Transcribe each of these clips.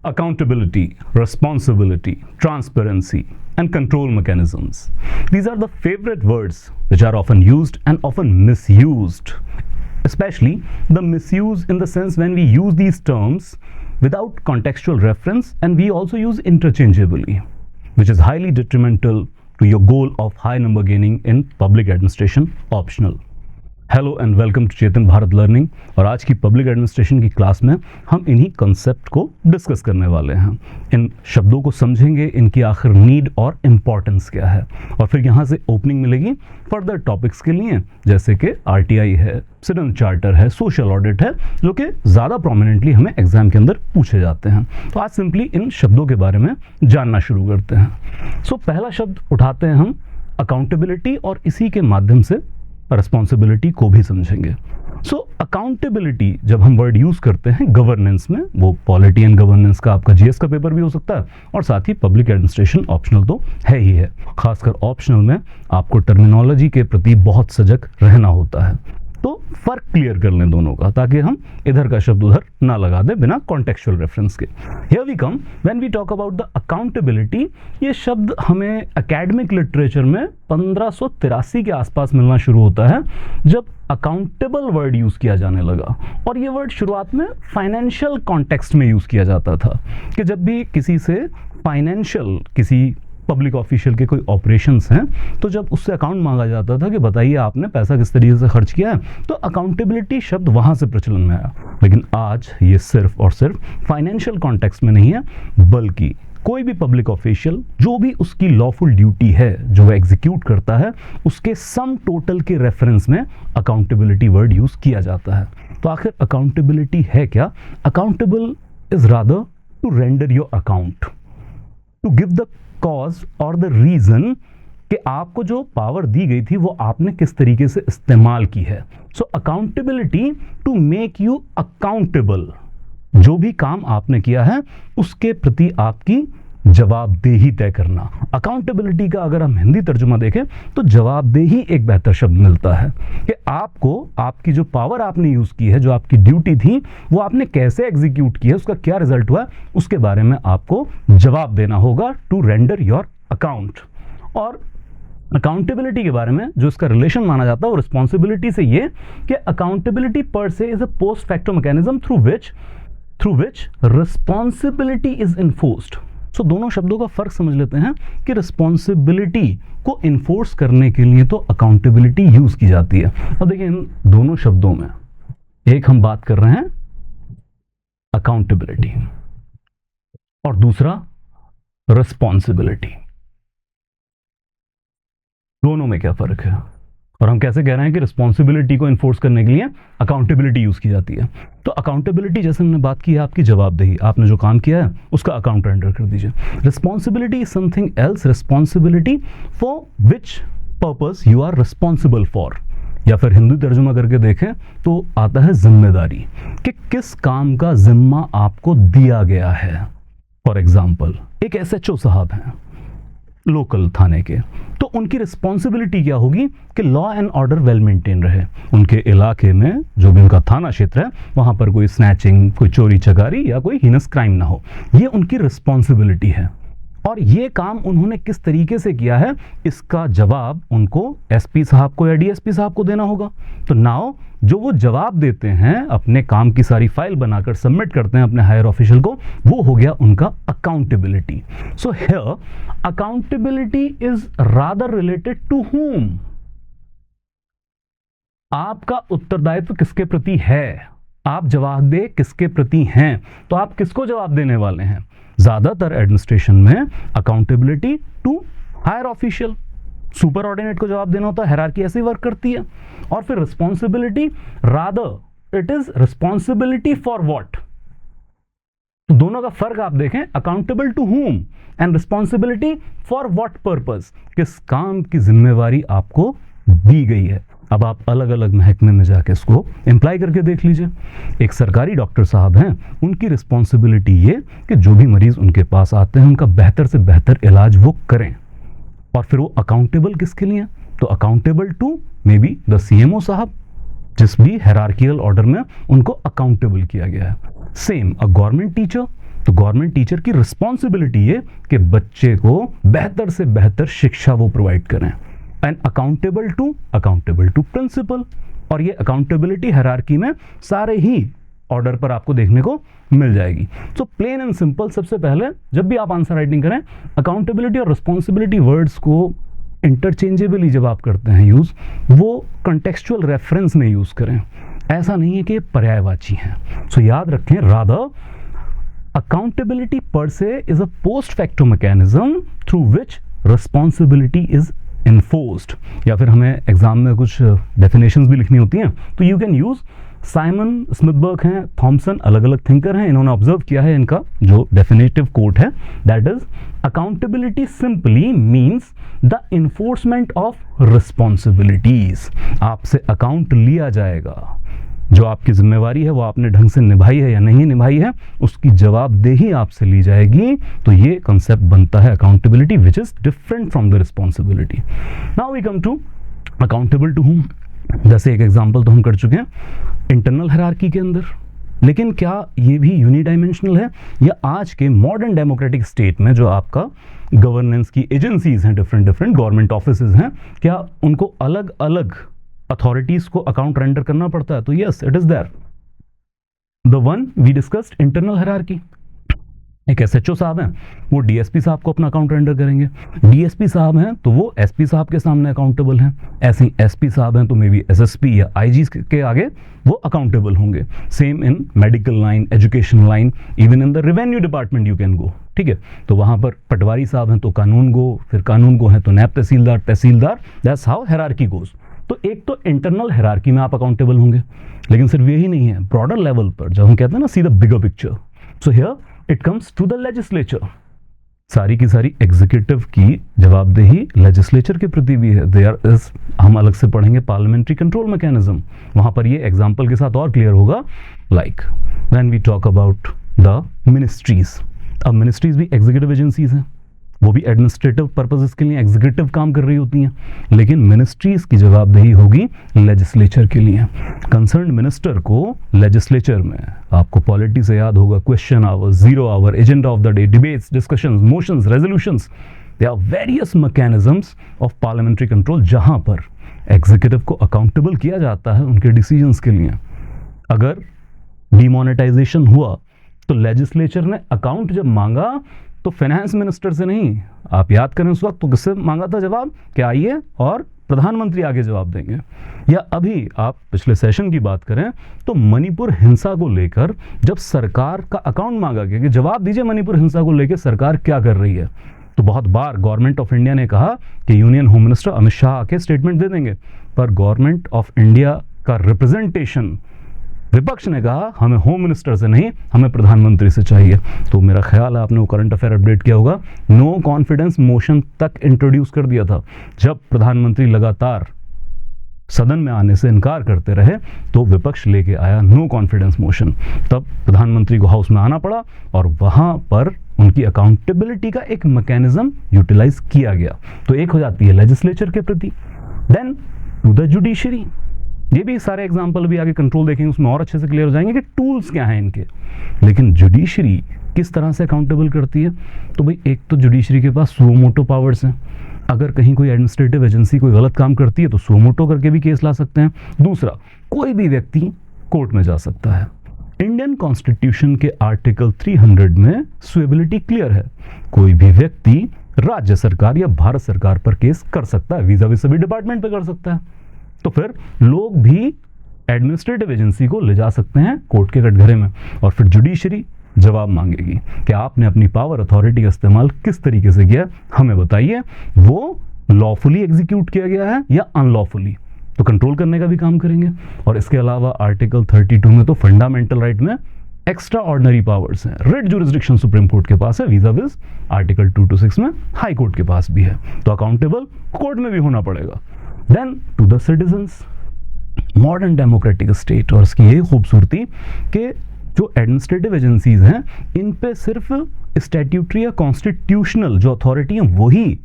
Accountability, responsibility, transparency, and control mechanisms. These are the favorite words which are often used and often misused. Especially the misuse in the sense when we use these terms without contextual reference, and we also use interchangeably, which is highly detrimental to your goal of high number gaining in public administration optional. Hello and welcome to Chetan Bharat learning. और आज की public administration की class में हम इन्हीं concept को discuss करने वाले हैं। इन शब्दों को समझेंगे, इनकी आखिर नीड और इम्पॉर्टेंस क्या है, और फिर यहाँ से ओपनिंग मिलेगी फर्दर टॉपिक्स के लिए, जैसे कि आरटीआई है, सिटीजन चार्टर है, सोशल ऑडिट है, जो कि ज़्यादा प्रोमिनेंटली हमें एग्जाम के अंदर पूछे जाते हैं। तो आज सिंपली इन शब्दों के बारे में जानना शुरू करते हैं। सो पहला शब्द उठाते हैं हम अकाउंटेबिलिटी, और इसी के माध्यम से रिस्पॉन्सिबिलिटी को भी समझेंगे। सो अकाउंटेबिलिटी जब हम वर्ड यूज करते हैं गवर्नेंस में, वो पॉलिटी एंड गवर्नेंस का आपका जीएस का पेपर भी हो सकता है, और साथ ही पब्लिक एडमिनिस्ट्रेशन ऑप्शनल तो है ही है। खासकर ऑप्शनल में आपको टर्मिनोलॉजी के प्रति बहुत सजग रहना होता है। तो फर्क क्लियर कर लें दोनों का, ताकि हम इधर का शब्द उधर ना लगा दें बिना कॉन्टेक्चुअल रेफरेंस के। Here we come when we talk about the accountability. ये शब्द हमें एकेडमिक लिटरेचर में 1583 के आसपास मिलना शुरू होता है, जब अकाउंटेबल वर्ड यूज किया जाने लगा। और ये वर्ड शुरुआत में फाइनेंशियल कॉन्टेक्स्ट में यूज किया जाता था, कि जब भी किसी से फाइनेंशियल, किसी पब्लिक ऑफिशियल के कोई ऑपरेशंस हैं, तो जब उससे अकाउंट मांगा जाता था कि बताइए आपने पैसा किस तरीके से खर्च किया है, तो अकाउंटेबिलिटी शब्द वहां से प्रचलन में आया। लेकिन आज ये सिर्फ और सिर्फ फाइनेंशियल कॉन्टेक्स्ट में नहीं है, बल्कि कोई भी पब्लिक ऑफिशियल जो भी उसकी लॉफुल ड्यूटी है जो वह एग्जीक्यूट करता है, उसके सम टोटल के रेफरेंस में अकाउंटेबिलिटी वर्ड यूज किया जाता है। तो आखिर अकाउंटेबिलिटी है क्या? Accountable is rather to render your account, to give the cause और द रीजन कि आपको जो पावर दी गई थी वो आपने किस तरीके से इस्तेमाल की है। So accountability to make you accountable, जो भी काम आपने किया है उसके प्रति आपकी जवाबदेही तय करना। अकाउंटेबिलिटी का अगर हम हिंदी तर्जुमा देखें तो जवाबदेही एक बेहतर शब्द मिलता है, कि आपको आपकी जो पावर आपने यूज की है, जो आपकी ड्यूटी थी, वो आपने कैसे एग्जीक्यूट की है, उसका क्या रिजल्ट हुआ, उसके बारे में आपको जवाब देना होगा, टू रेंडर योर अकाउंट। और अकाउंटेबिलिटी के बारे में जो इसका रिलेशन माना जाता है वो रिस्पॉन्सिबिलिटी से ये कि अकाउंटेबिलिटी पर से is a post facto mechanism through which responsibility is enforced. So दोनों शब्दों का फर्क समझ लेते हैं कि रिस्पॉन्सिबिलिटी को इन्फोर्स करने के लिए तो अकाउंटेबिलिटी यूज की जाती है। और देखिए इन दोनों शब्दों में एक हम बात कर रहे हैं अकाउंटेबिलिटी और दूसरा रिस्पॉन्सिबिलिटी। दोनों में क्या फर्क है, और हम कैसे कह रहे हैं कि रिस्पॉन्सिबिलिटी को इन्फोर्स करने के लिए अकाउंटेबिलिटी यूज की जाती है। तो अकाउंटेबिलिटी जैसे हमने बात की है आपकी जवाबदेही, आपने जो काम किया है उसका अकाउंट रेंडर कर दीजिए। Responsibility is something else, responsibility for which purpose you are responsible for, या फिर हिंदी तर्जुमा करके देखें तो आता है जिम्मेदारी, कि किस काम का जिम्मा आपको दिया गया है। फॉर एग्जाम्पल एक एसएचओ साहब हैं लोकल थाने के, तो उनकी रिस्पॉन्सिबिलिटी क्या होगी कि law and order well maintain रहे, उनके इलाके में जो भी उनका थाना क्षेत्र है वहां पर कोई स्नैचिंग, कोई चोरी चकारी या कोई हीनस क्राइम ना हो। ये उनकी रिस्पॉन्सिबिलिटी है, और ये काम उन्होंने किस तरीके से किया है इसका जवाब उनको एसपी साहब को या डीएसपी साहब को देना होगा। तो नाउ जो वो जवाब देते हैं, अपने काम की सारी फाइल बनाकर सबमिट करते हैं अपने हायर ऑफिशियल को, वो हो गया उनका accountability. So here accountability is rather related to whom, आपका उत्तरदायित्व किसके प्रति है, आप जवाबदेह किसके प्रति हैं, तो आप किसको जवाब देने वाले हैं। ज्यादातर एडमिनिस्ट्रेशन में accountability to higher official, superordinate को जवाब देना होता है, हायरार्की ऐसे ही वर्क करती है। और फिर responsibility rather it is responsibility for what. तो दोनों का फर्क आप देखें, accountable to whom and responsibility for what purpose, किस काम की जिम्मेवारी आपको दी गई है। अब आप अलग अलग महकमे में जाके इसको इम्प्लाई करके देख लीजिए। एक सरकारी डॉक्टर साहब हैं, उनकी रिस्पॉन्सिबिलिटी ये कि जो भी मरीज उनके पास आते हैं उनका बेहतर से बेहतर इलाज वो करें। और फिर वो अकाउंटेबल किसके लिए? तो accountable to maybe the CMO साहब, जिस भी हायरार्किकल ऑर्डर में उनको अकाउंटेबल किया गया है। सेम अ गवर्नमेंट टीचर तो गवर्नमेंट टीचर की रिस्पॉन्सिबिलिटी है कि बच्चे को बेहतर से बेहतर शिक्षा वो प्रोवाइड करें, एंड अकाउंटेबल टू प्रिंसिपल। और ये अकाउंटेबिलिटी हायरार्की में सारे ही ऑर्डर पर आपको देखने को मिल जाएगी। सो प्लेन एंड सिंपल, सबसे पहले जब भी आप आंसर राइटिंग करें, अकाउंटेबिलिटी और रिस्पॉन्सिबिलिटी वर्ड्स को इंटरचेंजेबली जब आप करते हैं यूज, वो कंटेक्चुअल रेफरेंस में यूज करें, ऐसा नहीं है कि पर्यायवाची हैं। सो याद रखें, rather accountability per se is a post facto mechanism through which responsibility is enforced। या फिर हमें एग्जाम में कुछ डेफिनेशंस भी लिखनी होती हैं, तो यू कैन यूज साइमन स्मिथबर्ग हैं, थॉमसन, अलग अलग थिंकर हैं, इन्होंने ऑब्जर्व किया है, इनका जो डेफिनेटिव कोट है that is accountability simply means the enforcement of responsibilities. आपसे अकाउंट लिया जाएगा, जो आपकी जिम्मेवारी है वो आपने ढंग से निभाई है या नहीं निभाई है, उसकी जवाबदेही आपसे ली जाएगी। तो ये कॉन्सेप्ट बनता है accountability, which is different from the responsibility. Now we come to accountable to whom. जैसे एक एग्जांपल तो हम कर चुके हैं इंटरनल हायरार्की के अंदर, लेकिन क्या ये भी यूनिडायमेंशनल है, या आज के मॉडर्न डेमोक्रेटिक स्टेट में जो आपका गवर्नेंस की एजेंसीज हैं, डिफरेंट गवर्नमेंट ऑफिसेज हैं, क्या उनको अलग अलग अथॉरिटीज को अकाउंट रेंडर करना पड़ता है? तो yes, it is there. The one we discussed internal hierarchy, एक एसएचओ साहब हैं, वो डीएसपी साहब को अपना अकाउंट रेंडर करेंगे। डीएसपी साहब हैं तो वो एसपी साहब के सामने अकाउंटेबल हैं। ऐसे ही एसपी साहब हैं तो मे बी एसएसपी या आईजी के आगे वो अकाउंटेबल होंगे। Same in medical line, education line, even in the revenue department you can go. ठीक है, तो वहाँ पर पटवारी साहब हैं तो कानून गो, फिर कानून गो हैं तो नैब तहसीलदार, दैट्स हाउ हायरार्की गोज। तो एक तो इंटरनल हायरार्की में आप अकाउंटेबल होंगे, लेकिन सिर्फ यही नहीं है, ब्रॉडर लेवल पर जब हम कहते हैं ना see the bigger picture, so here it comes to the legislature. सारी की सारी एग्जीक्यूटिव की जवाबदेही लेजिस्लेचर के प्रति भी है। देयर इज, हम अलग से पढ़ेंगे पार्लियामेंट्री कंट्रोल मैकेनिज्म, वहां पर ये एग्जांपल के साथ और क्लियर होगा। Like when we talk about the ministries, अब मिनिस्ट्रीज भी एग्जीक्यूटिव एजेंसीज हैं, वो भी एडमिनिस्ट्रेटिव पर्पसेस के लिए एग्जीक्यूटिव काम कर रही होती हैं, लेकिन मिनिस्ट्रीज की जवाबदेही होगी लेजिस्लेचर के लिए। कंसर्न मिनिस्टर को लेजिस्लेचर में, आपको पॉलिटी से याद होगा, question hour, zero hour, agenda of the day, debates, discussions, motions, resolutions, they are various mechanisms of parliamentary control जहां पर एग्जीक्यूटिव को अकाउंटेबल किया जाता है उनके डिसीजंस के लिए। अगर डिमोनेटाइजेशन हुआ तो लेजिस्लेचर ने अकाउंट जब मांगा तो फाइनेंस मिनिस्टर से नहीं, आप याद करें उस वक्त तो किससे मांगा था जवाब, कि आइए और प्रधानमंत्री आगे जवाब देंगे। या अभी आप पिछले सेशन की बात करें तो मणिपुर हिंसा को लेकर जब सरकार का अकाउंट मांगा गया कि जवाब दीजिए मणिपुर हिंसा को लेकर सरकार क्या कर रही है, तो बहुत बार गवर्नमेंट ऑफ इंडिया ने कहा कि union home minister Amit Shah आके स्टेटमेंट दे देंगे, पर गवर्नमेंट ऑफ इंडिया का रिप्रेजेंटेशन, विपक्ष ने कहा हमें होम मिनिस्टर से नहीं, हमें प्रधानमंत्री से चाहिए। तो मेरा ख्याल है आपने वो करंट अफेयर अपडेट किया होगा, नो कॉन्फिडेंस मोशन तक इंट्रोड्यूस कर दिया था। जब प्रधानमंत्री लगातार सदन में आने से इनकार करते रहे तो विपक्ष लेके आया नो कॉन्फिडेंस मोशन, तब प्रधानमंत्री को हाउस में आना पड़ा और वहां पर उनकी अकाउंटेबिलिटी का एक मैकेनिज्म यूटिलाइज किया गया। तो एक हो जाती है लेजिस्लेचर के प्रति, देन टू द जुडिशरी। ये भी सारे एग्जाम्पल भी आगे कंट्रोल देखेंगे, उसमें और अच्छे से क्लियर हो जाएंगे कि टूल्स क्या हैं इनके। लेकिन जुडिशरी किस तरह से अकाउंटेबल करती है, तो भाई एक तो जुडिशरी के पास सुओ मोटो पावर्स हैं, अगर कहीं कोई एडमिनिस्ट्रेटिव एजेंसी कोई गलत काम करती है तो सुओ मोटो करके भी केस ला सकते हैं। दूसरा, कोई भी व्यक्ति कोर्ट में जा सकता है। इंडियन कॉन्स्टिट्यूशन के आर्टिकल 300 में सुएबिलिटी क्लियर है, कोई भी व्यक्ति राज्य सरकार या भारत सरकार पर केस कर सकता है, वीजा सभी डिपार्टमेंट पे कर सकता है। तो फिर लोग भी एडमिनिस्ट्रेटिव एजेंसी को ले जा सकते हैं कोर्ट के कटघरे में, और फिर जुडिशरी जवाब मांगेगी कि आपने अपनी पावर अथॉरिटी का इस्तेमाल किस तरीके से किया, हमें बताइए, वो लॉफुली एग्जीक्यूट किया गया है या अनलॉफुली, तो कंट्रोल करने का भी काम करेंगे। और इसके अलावा आर्टिकल 32 में तो फंडामेंटल राइट में एक्स्ट्रा ऑर्डिनरी पावर्स हैं, रिट जुरिस्डिक्शन सुप्रीम कोर्ट के पास है, वीज़ा-विज़ आर्टिकल 226 में हाई कोर्ट के पास भी है, तो अकाउंटेबल कोर्ट में भी होना पड़ेगा। Then to the citizens, modern democratic state, और इसकी ये खूबसूरती कि जो एडमिनिस्ट्रेटिव एजेंसीज हैं इन पे सिर्फ स्टैट्यूटरी या कॉन्स्टिट्यूशनल जो अथॉरिटी हैं वही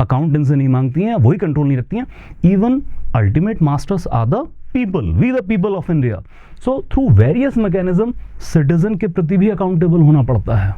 अकाउंट इनसे नहीं मांगती हैं, वही कंट्रोल नहीं रखती हैं। Even ultimate masters are the people, we the people of India. So through various mechanism citizen के प्रति भी अकाउंटेबल होना पड़ता है।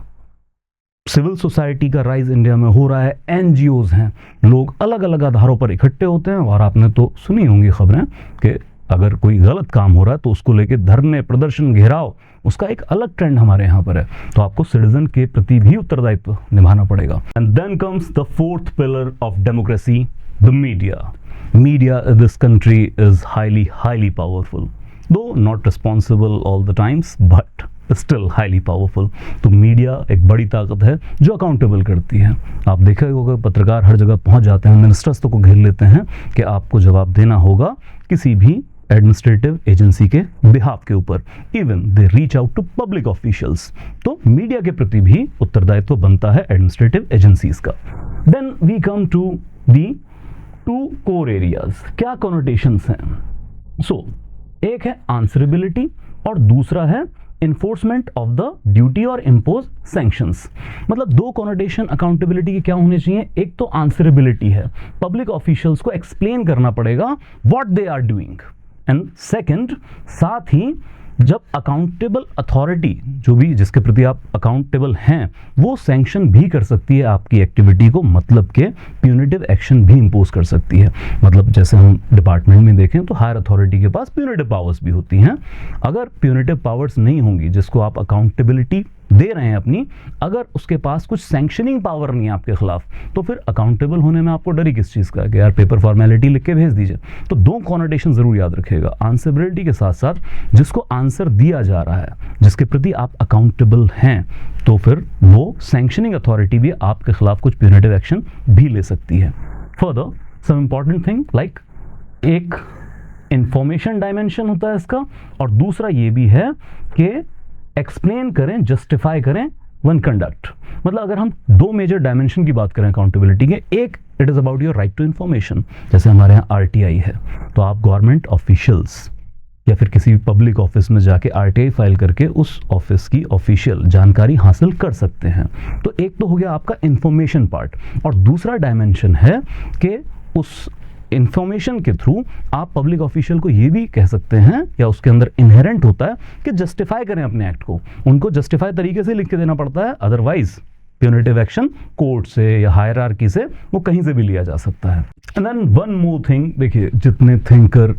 सिविल सोसाइटी का राइज इंडिया में हो रहा है, एनजीओज हैं, लोग अलग अलग आधारों पर इकट्ठे होते हैं, और आपने तो सुनी होंगी खबरें कि अगर कोई गलत काम हो रहा है तो उसको लेके धरने, प्रदर्शन, घेराव, उसका एक अलग ट्रेंड हमारे यहाँ पर है। तो आपको सिटीजन के प्रति भी उत्तरदायित्व निभाना पड़ेगा। And then comes the fourth pillar of democracy, the media. Media in this country is highly powerful, though not responsible all the times but still highly powerful. तो मीडिया एक बड़ी ताकत है जो अकाउंटेबल करती है। आप देखा होगा पत्रकार हर जगह पहुंच जाते हैं, मिनिस्टर्स तो को घेर लेते हैं कि आपको जवाब देना होगा किसी भी एडमिनिस्ट्रेटिव एजेंसी के बिहाफ के ऊपर, even they reach out to public officials. तो मीडिया के प्रति भी उत्तरदायित्व बनता है एडमिनिस्ट्रेटिव एजेंसीज का। Then we come to the two core areas. क्या कॉनोटेशंस हैं? सो एक है आंसरेबिलिटी और दूसरा है इन्फोर्समेंट ऑफ द ड्यूटी और इम्पोज सैंक्शंस। मतलब दो कॉनोटेशन अकाउंटेबिलिटी के क्या होने चाहिए? एक तो आंसरेबिलिटी है, पब्लिक ऑफिशियल्स को एक्सप्लेन करना पड़ेगा what they are doing, and second साथ ही जब अकाउंटेबल अथॉरिटी, जो भी जिसके प्रति आप अकाउंटेबल हैं, वो सैंक्शन भी कर सकती है आपकी एक्टिविटी को, मतलब के प्यूनिटिव एक्शन भी इंपोज कर सकती है। मतलब जैसे हम डिपार्टमेंट में देखें तो हायर अथॉरिटी के पास प्यूनिटिव पावर्स भी होती हैं। अगर प्यूनिटिव पावर्स नहीं होंगी, जिसको आप अकाउंटेबिलिटी दे रहे हैं अपनी, अगर उसके पास कुछ सैंक्शनिंग पावर नहीं है आपके खिलाफ, तो फिर अकाउंटेबल होने में आपको डर ही किस चीज़ का है कि यार पेपर फॉर्मेलिटी लिख के भेज दीजिए। तो दो कॉनोटेशन जरूर याद रखिएगा, आंसरेबिलिटी के साथ साथ जिसको आंसर दिया जा रहा है, जिसके प्रति आप अकाउंटेबल हैं, तो फिर वो सैंक्शनिंग अथॉरिटी भी आपके खिलाफ कुछ प्यूनिटिव एक्शन भी ले सकती है। Further some important thing like एक इंफॉर्मेशन डायमेंशन होता है इसका, और दूसरा ये भी है कि एक्सप्लेन करें, जस्टिफाई करें वन कंडक्ट। मतलब अगर हम दो मेजर डायमेंशन की बात करें अकाउंटेबिलिटी के, एक it is about your right to information. जैसे हमारे यहाँ आरटीआई है, तो आप गवर्नमेंट ऑफिशियल्स या फिर किसी पब्लिक ऑफिस में जाके आरटीआई फाइल करके उस ऑफिस की ऑफिशियल जानकारी हासिल कर सकते हैं। तो एक तो हो गया आपका इंफॉर्मेशन पार्ट, और दूसरा डायमेंशन है कि उस इंफॉर्मेशन के थ्रू आप पब्लिक ऑफिशियल को ये भी कह सकते हैं, या उसके अंदर इनहेरेंट होता है कि जस्टिफाई करें अपने एक्ट को। उनको जस्टिफाई तरीके से लिख के देना पड़ता है, अदरवाइज प्यूनिटिव एक्शन कोर्ट से या हायरार्की से वो कहीं से भी लिया जा सकता है। And then one more thing, देखिए जितने थिंकर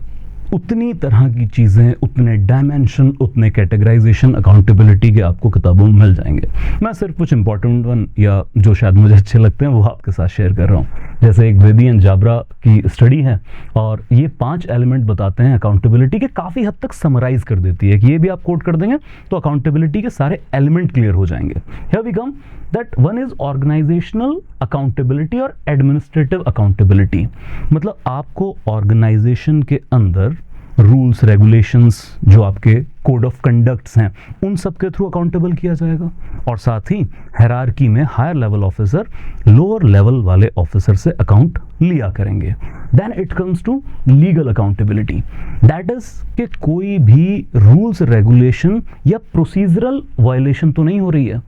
उतनी तरह की चीज़ें, उतने डायमेंशन, उतने कैटेगराइजेशन अकाउंटेबिलिटी के आपको किताबों में मिल जाएंगे। मैं सिर्फ कुछ इंपॉर्टेंट वन या जो शायद मुझे अच्छे लगते हैं वो आपके साथ शेयर कर रहा हूँ। जैसे एक वेदी एंड जाबरा की स्टडी है, और ये 5 एलिमेंट बताते हैं अकाउंटेबिलिटी के, काफ़ी हद तक समराइज कर देती है कि ये भी आप कोट कर देंगे तो अकाउंटेबिलिटी के सारे एलिमेंट क्लियर हो जाएंगे। Here we come that one is organisational accountability और एडमिनिस्ट्रेटिव अकाउंटेबिलिटी। मतलब आपको ऑर्गेनाइजेशन के अंदर रूल्स रेगुलेशंस, जो आपके कोड ऑफ कंडक्ट्स हैं, उन सब के थ्रू अकाउंटेबल किया जाएगा, और साथ ही हायरार्की में higher level officer lower level वाले ऑफिसर से अकाउंट लिया करेंगे। Then it comes to legal accountability, that is कि कोई भी रूल्स रेगुलेशन या प्रोसीजरल वायलेशन तो नहीं हो रही है।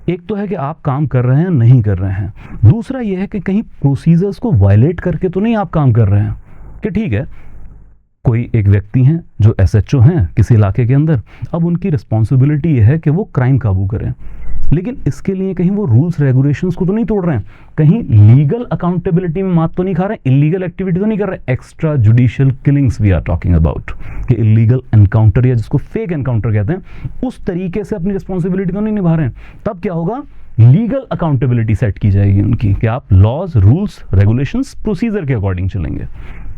एक तो है कि आप काम कर रहे हैं, नहीं कर रहे हैं, दूसरा यह है कि कहीं प्रोसीजर्स को वायलेट करके तो नहीं आप काम कर रहे हैं। कि ठीक है, कोई एक व्यक्ति हैं जो एसएचओ हैं किसी इलाके के अंदर, अब उनकी रिस्पॉन्सिबिलिटी ये है कि वो क्राइम काबू करें, लेकिन इसके लिए कहीं वो रूल्स रेगुलेशंस को तो नहीं तोड़ रहे हैं, कहीं लीगल अकाउंटेबिलिटी में मात तो नहीं खा रहे हैं, इलीगल एक्टिविटी तो नहीं कर रहे हैं। Extra judicial killings we are talking about, कि इलीगल एनकाउंटर या जिसको फेक एनकाउंटर कहते हैं, उस तरीके से अपनी रिस्पॉन्सिबिलिटी तो नहीं निभा रहे हैं। तब क्या होगा, लीगल अकाउंटेबिलिटी सेट की जाएगी उनकी, कि आप लॉज, रूल्स, रेगुलेशंस, प्रोसीजर के अकॉर्डिंग चलेंगे।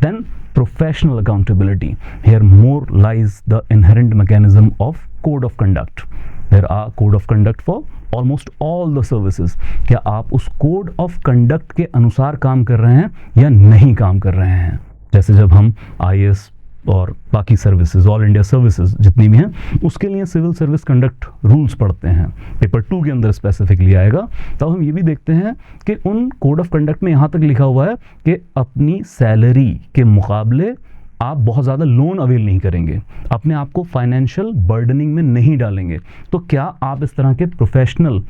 Then professional accountability, here more lies the inherent mechanism of code of conduct. There are code of conduct for almost all the services. क्या आप उस कोड ऑफ कंडक्ट के अनुसार काम कर रहे हैं या नहीं काम कर रहे हैं? जैसे जब हम आईएएस और बाकी सर्विसेज, ऑल इंडिया सर्विसेज जितनी भी हैं, उसके लिए सिविल सर्विस कंडक्ट रूल्स पढ़ते हैं, पेपर 2 के अंदर स्पेसिफिकली आएगा। तब हम ये भी देखते हैं कि उन कोड ऑफ कंडक्ट में यहाँ तक लिखा हुआ है कि अपनी सैलरी के मुकाबले आप बहुत ज़्यादा लोन अवेल नहीं करेंगे, अपने आप को फाइनेंशियल बर्डनिंग में नहीं डालेंगे। तो क्या आप इस तरह के प्रोफेशनल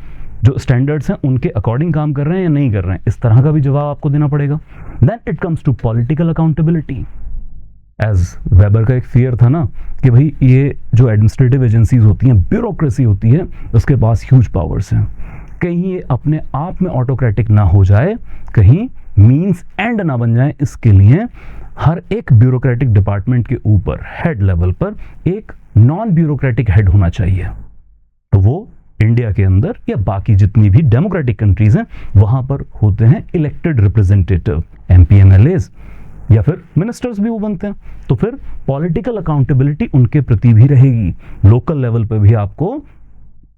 जो स्टैंडर्ड्स हैं उनके अकॉर्डिंग काम कर रहे हैं या नहीं कर रहे हैं? इस तरह का भी जवाब आपको देना पड़ेगा। Then it comes to political accountability. As Weber का एक फियर था ना कि भाई ये जो एडमिनिस्ट्रेटिव एजेंसीज होती हैं, ब्यूरोक्रेसी होती है, उसके पास ह्यूज पावर्स हैं, कहीं ये अपने आप में ऑटोक्रेटिक ना हो जाए, कहीं मींस एंड ना बन जाए, इसके लिए हर एक ब्यूरोक्रेटिक डिपार्टमेंट के ऊपर हेड लेवल पर एक नॉन ब्यूरोक्रेटिक हेड होना चाहिए। तो वो इंडिया के अंदर या बाकी जितनी भी डेमोक्रेटिक कंट्रीज हैं वहां पर होते हैं इलेक्टेड रिप्रेजेंटेटिव, एमपी, एमएलएज या फिर मिनिस्टर्स भी वो बनते हैं। तो फिर पॉलिटिकल अकाउंटेबिलिटी उनके प्रति भी रहेगी। लोकल लेवल पर भी आपको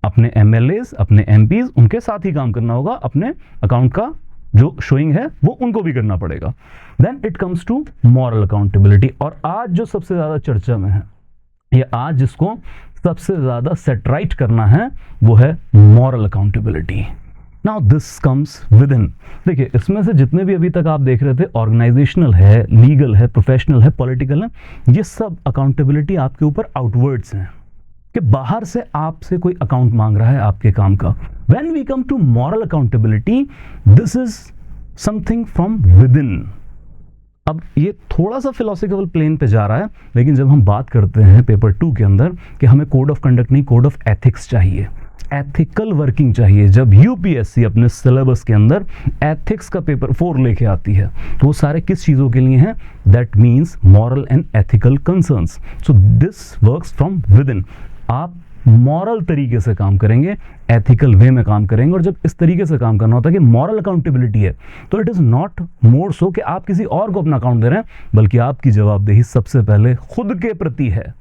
अपने एमएलएज, अपने एमपीज, उनके साथ ही काम करना होगा। अपने अकाउंट का जो शोइंग है वो उनको भी करना पड़ेगा। Then it comes to moral accountability, और आज जो सबसे ज्यादा चर्चा में है, या आज जिसको सबसे ज्यादा सेट राइट करना है, वो है moral accountability. Now this comes with in. देखिए, इसमें से जितने भी अभी तक आप देख रहे थे, ऑर्गेनाइजेशनल है, लीगल है, प्रोफेशनल है, पॉलिटिकल है, ये सब अकाउंटेबिलिटी आपके ऊपर आउटवर्ड्स हैं कि बाहर से आपसे कोई अकाउंट मांग रहा है आपके काम का। When we come to moral accountability, this is something from within. अब ये थोड़ा सा फिलोसॉफिकल प्लेन पे जा रहा है, लेकिन जब हम बात करते हैं पेपर 2 के अंदर कि हमें कोड ऑफ कंडक्ट नहीं, कोड ऑफ एथिक्स चाहिए, एथिकल वर्किंग चाहिए। जब यूपीएससी अपने सिलेबस के अंदर एथिक्स का पेपर 4 लेके आती है, तो वो सारे किस चीज़ों के लिए हैं? That means moral and ethical concerns. So this works from with in. आप मॉरल तरीके से काम करेंगे, एथिकल वे में काम करेंगे, और जब इस तरीके से काम करना होता है कि मॉरल अकाउंटेबिलिटी है, तो इट इज़ नॉट मोर सो कि आप किसी और को अपना अकाउंट दे रहे हैं, बल्कि आपकी जवाबदेही सबसे पहले खुद के प्रति है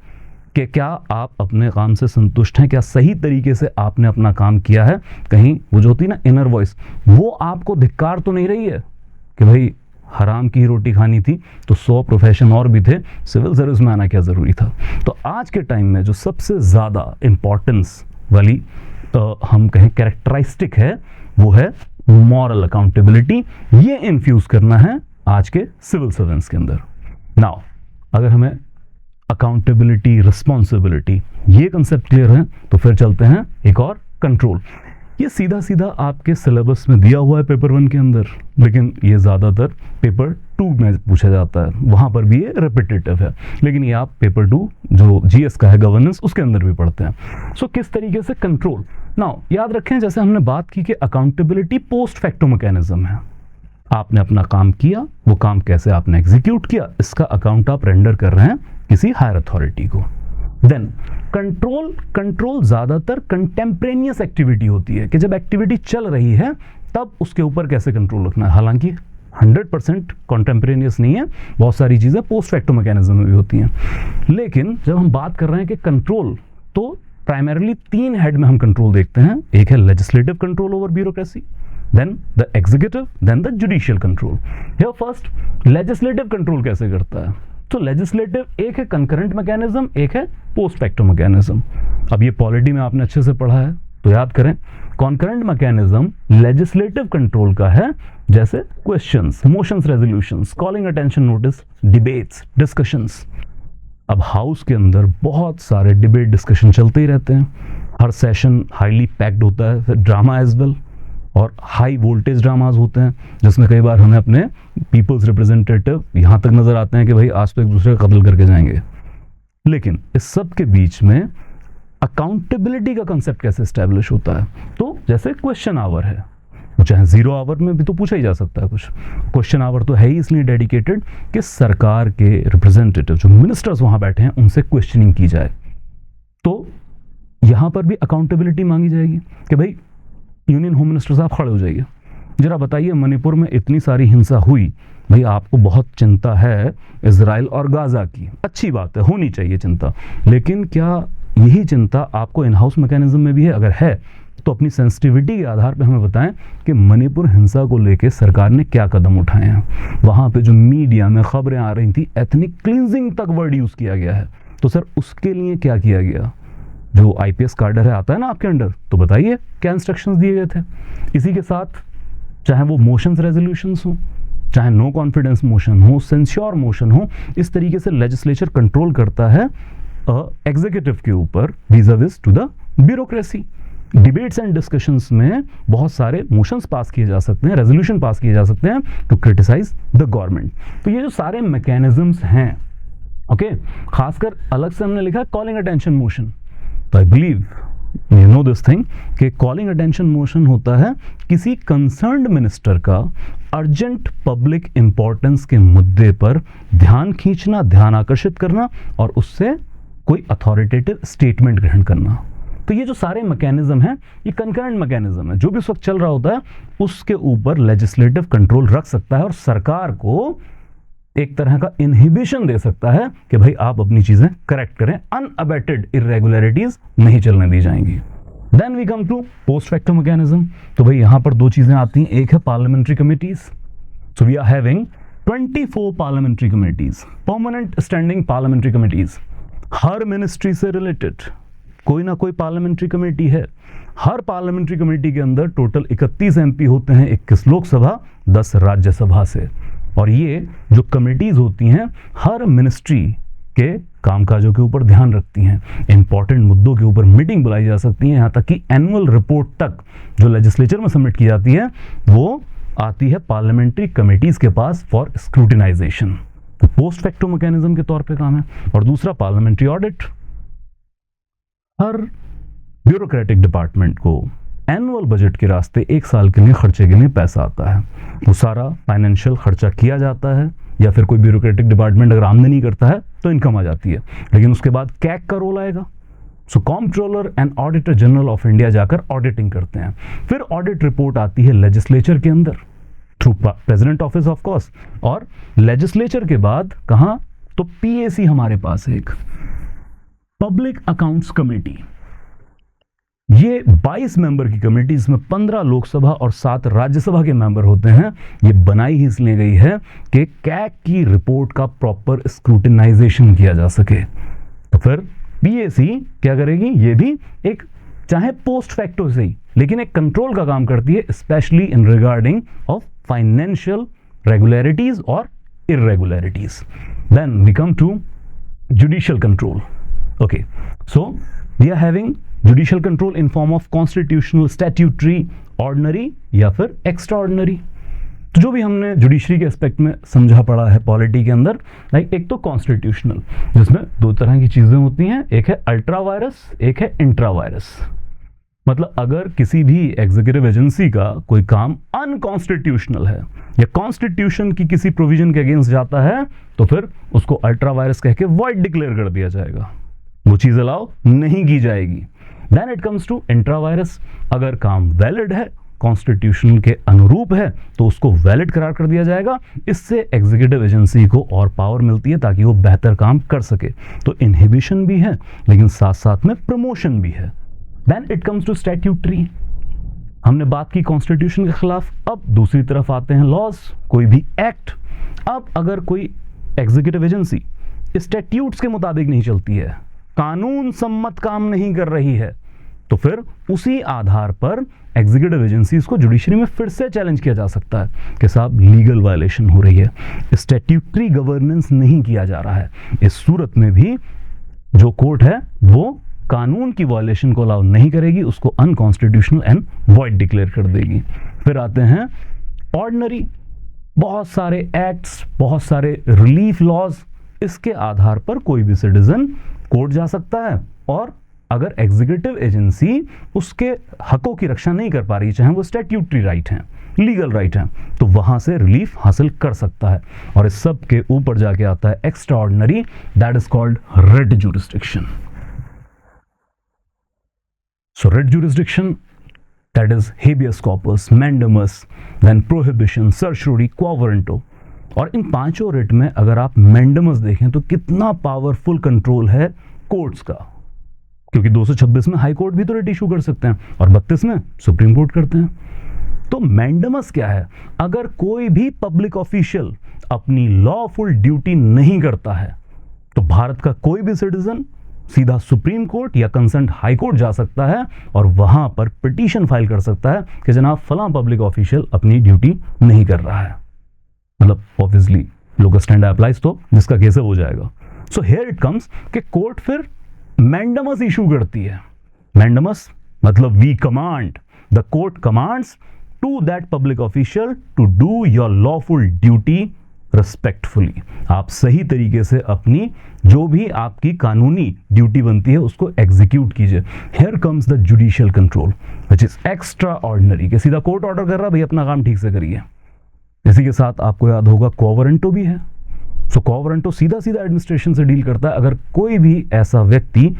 कि क्या आप अपने काम से संतुष्ट हैं, क्या सही तरीके से आपने अपना काम किया है। कहीं वो जो होती है ना इनर वॉइस, वो आपको धिक्कार तो नहीं रही है कि भाई हराम की रोटी खानी थी तो 100 प्रोफेशन और भी थे, सिविल सर्विस में आना क्या ज़रूरी था। तो आज के टाइम में जो सबसे ज़्यादा इम्पॉर्टेंस वाली हम कहें कैरेक्टरिस्टिक है, वो है मॉरल अकाउंटेबिलिटी। ये इन्फ्यूज़ करना है आज के सिविल सर्वेंट्स के अंदर। नाउ अगर हमें अकाउंटेबिलिटी, रिस्पॉन्सिबिलिटी, ये कंसेप्ट क्लियर है, तो फिर चलते हैं एक और, कंट्रोल। ये सीधा सीधा आपके सिलेबस में दिया हुआ है पेपर 1 के अंदर, लेकिन ये ज़्यादातर पेपर 2 में पूछा जाता है, वहाँ पर भी ये रिपीटेटिव है, लेकिन ये आप पेपर 2 जो जीएस का है, गवर्नेंस, उसके अंदर भी पढ़ते हैं। सो किस तरीके से कंट्रोल। नाउ याद रखें, जैसे हमने बात की कि अकाउंटेबिलिटी पोस्ट फैक्टो मैकेनिज्म है। आपने अपना काम किया, वो काम कैसे आपने एग्जीक्यूट किया, इसका अकाउंट आप रेंडर कर रहे हैं किसी हायर अथॉरिटी को। देन कंट्रोल ज़्यादातर कंटेम्परेनियस एक्टिविटी होती है कि जब एक्टिविटी चल रही है तब उसके ऊपर कैसे कंट्रोल रखना है। हालांकि 100% कंटेम्परेनियस नहीं है, बहुत सारी चीज़ें पोस्ट फैक्टो मैकेनिज्म में भी होती हैं, लेकिन जब हम बात कर रहे हैं कि कंट्रोल, तो प्राइमरली 3 हेड में हम कंट्रोल देखते हैं। एक है legislative control over bureaucracy, then the executive, then the judicial control. Here first legislative control कैसे करता है। तो लेजिस्लेटिव एक है कंकरेंट मैकेनिज्म, एक है पोस्ट फैक्टो मैकेनिज्म। अब ये पॉलिटी में आपने अच्छे से पढ़ा है तो याद करें, कॉन्करेंट मैकेनिज्म लेजिस्लेटिव कंट्रोल का है, जैसे questions, motions, resolutions, calling attention notice, debates, discussions. अब हाउस के अंदर बहुत सारे डिबेट डिस्कशन चलते ही रहते हैं, हर सेशन हाईली पैक्ड होता है, फिर ड्रामा एज वेल, और हाई वोल्टेज ड्रामाज होते हैं जिसमें कई बार हमें अपने पीपल्स रिप्रेजेंटेटिव यहाँ तक नजर आते हैं कि भाई आज तो एक दूसरे का कत्ल करके जाएंगे। लेकिन इस सब के बीच में अकाउंटेबिलिटी का कंसेप्ट कैसे एस्टेब्लिश होता है। तो जैसे क्वेश्चन आवर है, चाहे 0 आवर में भी तो पूछा ही जा सकता है कुछ। क्वेश्चन आवर तो है ही इसलिए डेडिकेटेड कि सरकार के रिप्रेजेंटेटिव जो मिनिस्टर्स वहां बैठे हैं उनसे क्वेश्चनिंग की जाए। तो यहां पर भी अकाउंटेबिलिटी मांगी जाएगी कि भाई यूनियन होम मिनिस्टर साहब खड़े हो जाइए, जरा बताइए मणिपुर में इतनी सारी हिंसा हुई, भाई आपको बहुत चिंता है इजराइल और गाजा की, अच्छी बात है, होनी चाहिए चिंता, लेकिन क्या यही चिंता आपको इन हाउस मैकेनिज्म में भी है? अगर है तो अपनी सेंसिटिविटी के आधार पे हमें बताएं कि मणिपुर हिंसा को लेके सरकार ने क्या कदम उठाए हैं। वहाँ पे जो मीडिया में खबरें आ रही थी, एथनिक क्लींजिंग तक वर्ड यूज़ किया गया है, तो सर उसके लिए क्या किया गया? जो आईपीएस कार्डर है आता है ना आपके अंडर, तो बताइए क्या इंस्ट्रक्शंस दिए गए थे। इसी के साथ चाहे वो मोशंस रेजोल्यूशंस हो, चाहे नो कॉन्फिडेंस मोशन हो, सेंश्योर मोशन हो, इस तरीके से लेजिस्लेचर कंट्रोल करता है एग्जीक्यूटिव के ऊपर vis-a-vis the bureaucracy. Debates and discussions में बहुत सारे मोशंस पास किए जा सकते हैं, रेजोल्यूशन पास किए जा सकते हैं टू क्रिटिसाइज द गवर्नमेंट। तो ये जो सारे मैकेनिज्म्स हैं, ओके खासकर अलग से हमने लिखा कॉलिंग अटेंशन मोशन। तो I believe you know this thing कि कॉलिंग अटेंशन मोशन होता है किसी कंसर्न्ड मिनिस्टर का अर्जेंट पब्लिक इंपॉर्टेंस के मुद्दे पर ध्यान खींचना, ध्यान आकर्षित करना और उससे कोई अथॉरिटेटिव स्टेटमेंट ग्रहण करना। तो ये जो सारे मैकेनिज्म हैं ये कंकरेंट मैकेनिज्म है, जो भी उस वक्त चल रहा होता है उसके ऊपर लेजिस्लेटिव कंट्रोल रख सकता है और सरकार को एक तरह का इनहिबिशन दे सकता है कि भाई आप अपनी चीजें करेक्ट करें, अनअबेटेड इरेगुलरिटीज नहीं चलने दी जाएंगी। Then we come to post facto mechanism. तो भाई यहां पर दो चीजें आती हैं, एक है parliamentary committees. So we are having 24 parliamentary committees, permanent standing parliamentary committees. हर मिनिस्ट्री से रिलेटेड कोई ना कोई पार्लियामेंट्री कमेटी है। हर पार्लियामेंट्री कमेटी के अंदर टोटल 31 एमपी होते हैं, 21 लोकसभा 10 राज्यसभा से। और ये जो कमेटीज होती हैं हर मिनिस्ट्री के कामकाजों के ऊपर ध्यान रखती हैं, इंपॉर्टेंट मुद्दों के ऊपर मीटिंग बुलाई जा सकती है, यहाँ तक कि एनुअल रिपोर्ट तक जो लेजिस्लेचर में सबमिट की जाती है वो आती है पार्लियामेंट्री कमेटीज के पास फॉर स्क्रूटिनाइजेशन। तो पोस्ट फैक्टो मैकेनिज्म के तौर पे काम है। और दूसरा पार्लियामेंट्री ऑडिट। हर ब्यूरोक्रेटिक डिपार्टमेंट को एनुअल बजट के रास्ते एक साल के लिए खर्चे के लिए पैसा आता है, वो सारा फाइनेंशियल खर्चा किया जाता है, या फिर कोई ब्यूरोक्रेटिक डिपार्टमेंट अगर आमदनी करता है तो इनकम आ जाती है, लेकिन उसके बाद कैग का रोल आएगा। So comptroller and auditor general of India जाकर ऑडिटिंग करते हैं, फिर ऑडिट रिपोर्ट आती है लेजिस्लेचर के अंदर through president office of course, और लेजिस्लेचर के बाद कहां तो पीएसी हमारे पास है एक पब्लिक अकाउंट्स कमेटी। ये 22 मेंबर की कमेटी, इसमें 15 लोकसभा और 7 राज्यसभा के मेंबर होते हैं। ये बनाई ही इसलिए गई है कि कैग की रिपोर्ट का प्रॉपर स्क्रूटिनाइजेशन किया जा सके। तो फिर पीएसी क्या करेगी, ये भी एक चाहे पोस्ट फैक्टो से ही लेकिन एक कंट्रोल का काम करती है, specially in regarding of financial regularities और irregularities. Then we come to judicial control. Okay, so we are having judicial control in form of constitutional, statutory, ordinary या फिर extraordinary। तो जो भी हमने जुडिशरी के एस्पेक्ट में समझा पड़ा है पॉलिटी के अंदर, लाइक एक तो कॉन्स्टिट्यूशनल जिसमें दो तरह की चीजें होती हैं, एक है अल्ट्रा वायरस, एक है इंट्रा वायरस। मतलब अगर किसी भी एग्जीक्यूटिव एजेंसी का कोई काम अनकॉन्स्टिट्यूशनल है या कॉन्स्टिट्यूशन की किसी प्रोविजन के अगेंस्ट जाता है तो फिर उसको अल्ट्रा वायरस कह के वॉइड डिक्लेयर कर दिया जाएगा, वो चीज अलाउ नहीं की जाएगी। Then it comes to intra vires, अगर काम वैलिड है, कॉन्स्टिट्यूशन के अनुरूप है, तो उसको वैलिड करार कर दिया जाएगा। इससे एग्जीक्यूटिव एजेंसी को और पावर मिलती है ताकि वो बेहतर काम कर सके। तो इनहिबिशन भी है लेकिन साथ साथ में प्रमोशन भी है। Then it comes to statutory, हमने बात की कॉन्स्टिट्यूशन के खिलाफ, अब दूसरी तरफ आते हैं लॉज, कोई भी एक्ट। अब अगर कोई एग्जीक्यूटिव एजेंसी स्टैट्यूट्स के मुताबिक नहीं चलती है, कानून सम्मत काम नहीं कर रही है, तो फिर उसी आधार पर एग्जीक्यूटिव एजेंसीज को जुडिशरी में फिर से चैलेंज किया जा सकता है कि साहब लीगल वायलेशन हो रही है, स्टैट्यूटरी गवर्नेंस नहीं किया जा रहा है। इस सूरत में भी जो कोर्ट है वो कानून की वायलेशन को अलाउ नहीं करेगी, उसको अनकॉन्स्टिट्यूशनल एंड वॉइड डिक्लेयर कर देगी। फिर आते हैं ऑर्डिनरी, बहुत सारे एक्ट्स, बहुत सारे रिलीफ लॉज, इसके आधार पर कोई भी सिटीजन कोर्ट जा सकता है, और अगर एग्जीक्यूटिव एजेंसी उसके हकों की रक्षा नहीं कर पा रही, चाहे वो स्टैट्यूटरी राइट हैं, लीगल राइट हैं, तो वहां से रिलीफ हासिल कर सकता है। और इस सब के ऊपर जाके आता है extra ordinary, that is called red jurisdiction. So writ jurisdiction, that is habeas corpus, mandamus, then prohibition, certiorari, quo warranto। और इन पांचों रिट में अगर आप मैंडमस देखें तो कितना पावरफुल कंट्रोल है कोर्ट्स का, क्योंकि 226 में हाई कोर्ट भी तो रिट इशू कर सकते हैं और 32 में सुप्रीम कोर्ट करते हैं। तो मैंडमस क्या है, अगर कोई भी पब्लिक ऑफिशियल अपनी लॉफुल ड्यूटी नहीं करता है तो भारत का कोई भी सिटीजन सीधा सुप्रीम कोर्ट या कंसर्न हाई कोर्ट जा सकता है और वहां पर पिटीशन फाइल कर सकता है कि जनाब फलां पब्लिक ऑफिशियल अपनी ड्यूटी नहीं कर रहा है। मतलब ऑब्वियसली लोकल स्टैंड अप्लाइज, तो जिसका केस है हो जाएगा। सो हियर इट कम्स कि कोर्ट फिर मैंडमस इशू करती है। मैंडमस मतलब we command, the court commands to that public official to do your lawful duty respectfully, आप सही तरीके से अपनी जो भी आपकी कानूनी ड्यूटी बनती है उसको एग्जीक्यूट कीजिए। Here comes the judicial control which is extra ordinary, कि सीधा कोर्ट ऑर्डर कर रहा भाई अपना काम ठीक से करिए। इसी के साथ आपको याद होगा क्वो वारंटो भी है। सो क्वो वारंटो सीधा सीधा एडमिनिस्ट्रेशन से डील करता है। अगर कोई भी ऐसा व्यक्ति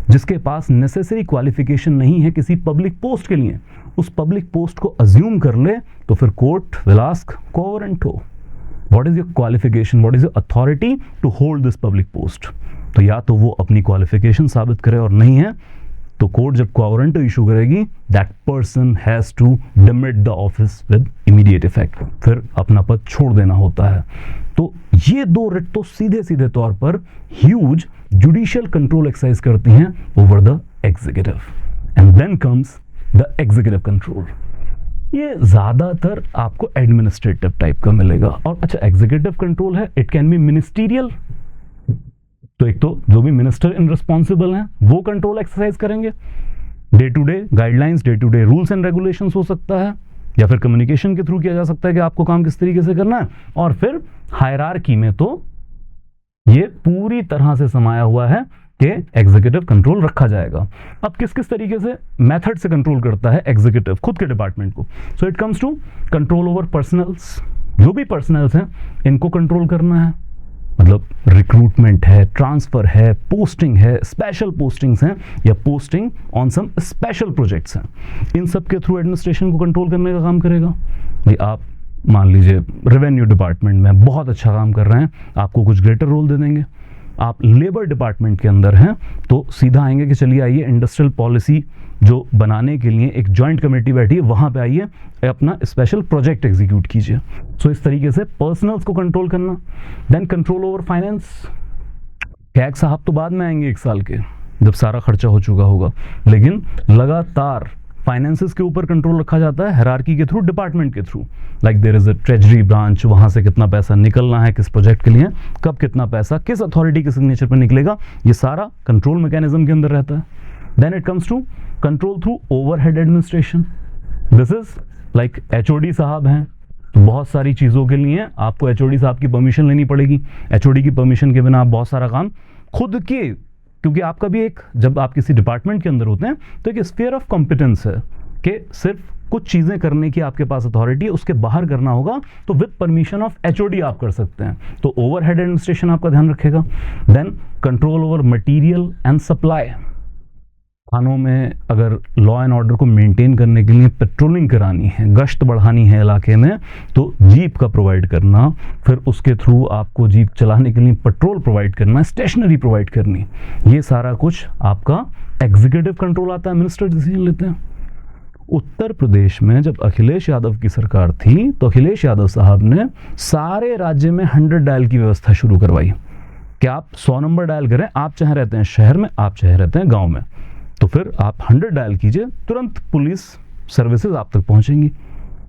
जिसके पास नेसेसरी क्वालिफिकेशन नहीं है किसी पब्लिक पोस्ट के लिए, उस पब्लिक पोस्ट को अज्यूम कर ले, तो फिर court will ask quo warranto, what is your qualification, what is your authority to hold this public post. तो या तो वो अपनी क्वालिफिकेशन साबित करे, और नहीं है तो कोर्ट जब क्वो वारंटो इशू करेगी, that person has to demit the office with immediate effect, फिर अपना पद छोड़ देना होता है। तो ये दो रिट तो सीधे सीधे तौर पर ह्यूज जुडिशियल कंट्रोल एक्सरसाइज करती हैं over the executive. And then comes the executive control. ये ज्यादातर आपको एडमिनिस्ट्रेटिव टाइप का मिलेगा। और अच्छा, एग्जीक्यूटिव कंट्रोल है, इट कैन बी मिनिस्टीरियल, तो एक तो जो भी मिनिस्टर इन रिस्पॉन्सिबल हैं वो कंट्रोल एक्सरसाइज करेंगे, day to day guidelines, day to day rules and regulations हो सकता है, या फिर कम्युनिकेशन के थ्रू किया जा सकता है कि आपको काम किस तरीके से करना है। और फिर हायरार्की में तो ये पूरी तरह से समाया हुआ है कि एग्जीक्यूटिव कंट्रोल रखा जाएगा। अब किस किस तरीके से मेथड से कंट्रोल करता है एग्जीक्यूटिव खुद के डिपार्टमेंट को। So it comes to control over personnels, जो भी पर्सनल्स हैं इनको कंट्रोल करना है, मतलब रिक्रूटमेंट है, ट्रांसफर है, पोस्टिंग है, स्पेशल पोस्टिंग्स हैं, या posting on some special projects हैं, इन सब के थ्रू एडमिनिस्ट्रेशन को कंट्रोल करने का काम करेगा। भाई आप मान लीजिए रेवेन्यू डिपार्टमेंट में बहुत अच्छा काम कर रहे हैं, आपको कुछ ग्रेटर रोल दे देंगे। आप लेबर डिपार्टमेंट के अंदर हैं तो सीधा आएंगे कि चलिए आइए इंडस्ट्रियल पॉलिसी जो बनाने के लिए एक जॉइंट कमेटी बैठी है, वहाँ पे आइए अपना स्पेशल प्रोजेक्ट एग्जीक्यूट कीजिए। सो इस तरीके से पर्सनल्स को कंट्रोल करना। Then control over finance. Tax साहब तो बाद में आएंगे 1 साल के, जब सारा खर्चा हो चुका होगा, लेकिन लगातार फाइनेंसेस के ऊपर कंट्रोल रखा जाता है हायरार्की के थ्रू, डिपार्टमेंट के through. Like there is a treasury branch, वहां से कितना पैसा निकलना है किस प्रोजेक्ट के लिए, कब कितना पैसा किस अथॉरिटी के सिग्नेचर पर निकलेगा, ये सारा कंट्रोल मैकेनिज्म के अंदर रहता है। Then it comes to control through overhead administration. This is like HOD साहब हैं, तो बहुत सारी चीज़ों के लिए आपको एचओडी साहब की परमिशन लेनी पड़ेगी। एचओडी की परमिशन के बिना आप बहुत सारा काम खुद के, क्योंकि आपका भी एक, जब आप किसी डिपार्टमेंट के अंदर होते हैं तो एक स्फीयर ऑफ कॉम्पिटेंस है कि सिर्फ कुछ चीज़ें करने की आपके पास अथॉरिटी है, उसके बाहर करना होगा तो विद परमिशन ऑफ एचओडी आप कर सकते हैं। तो ओवरहेड एडमिनिस्ट्रेशन आपका ध्यान रखेगा। Then control over material and supply. थानों में अगर लॉ एंड ऑर्डर को मेंटेन करने के लिए पेट्रोलिंग करानी है, गश्त बढ़ानी है इलाके में, तो जीप का प्रोवाइड करना, फिर उसके थ्रू आपको जीप चलाने के लिए पेट्रोल प्रोवाइड करना, स्टेशनरी प्रोवाइड करनी, ये सारा कुछ आपका एग्जीक्यूटिव कंट्रोल आता है, मिनिस्टर डिसीजन लेते हैं। उत्तर प्रदेश में जब अखिलेश यादव की सरकार थी तो अखिलेश यादव साहब ने सारे राज्य में 100 डायल की व्यवस्था शुरू करवाई कि आप 100 नंबर डायल करें, आप चाहे रहते हैं शहर में, आप चाहे रहते हैं गाँव में, तो फिर आप 100 डायल कीजिए, तुरंत पुलिस सर्विसेज आप तक पहुंचेंगी।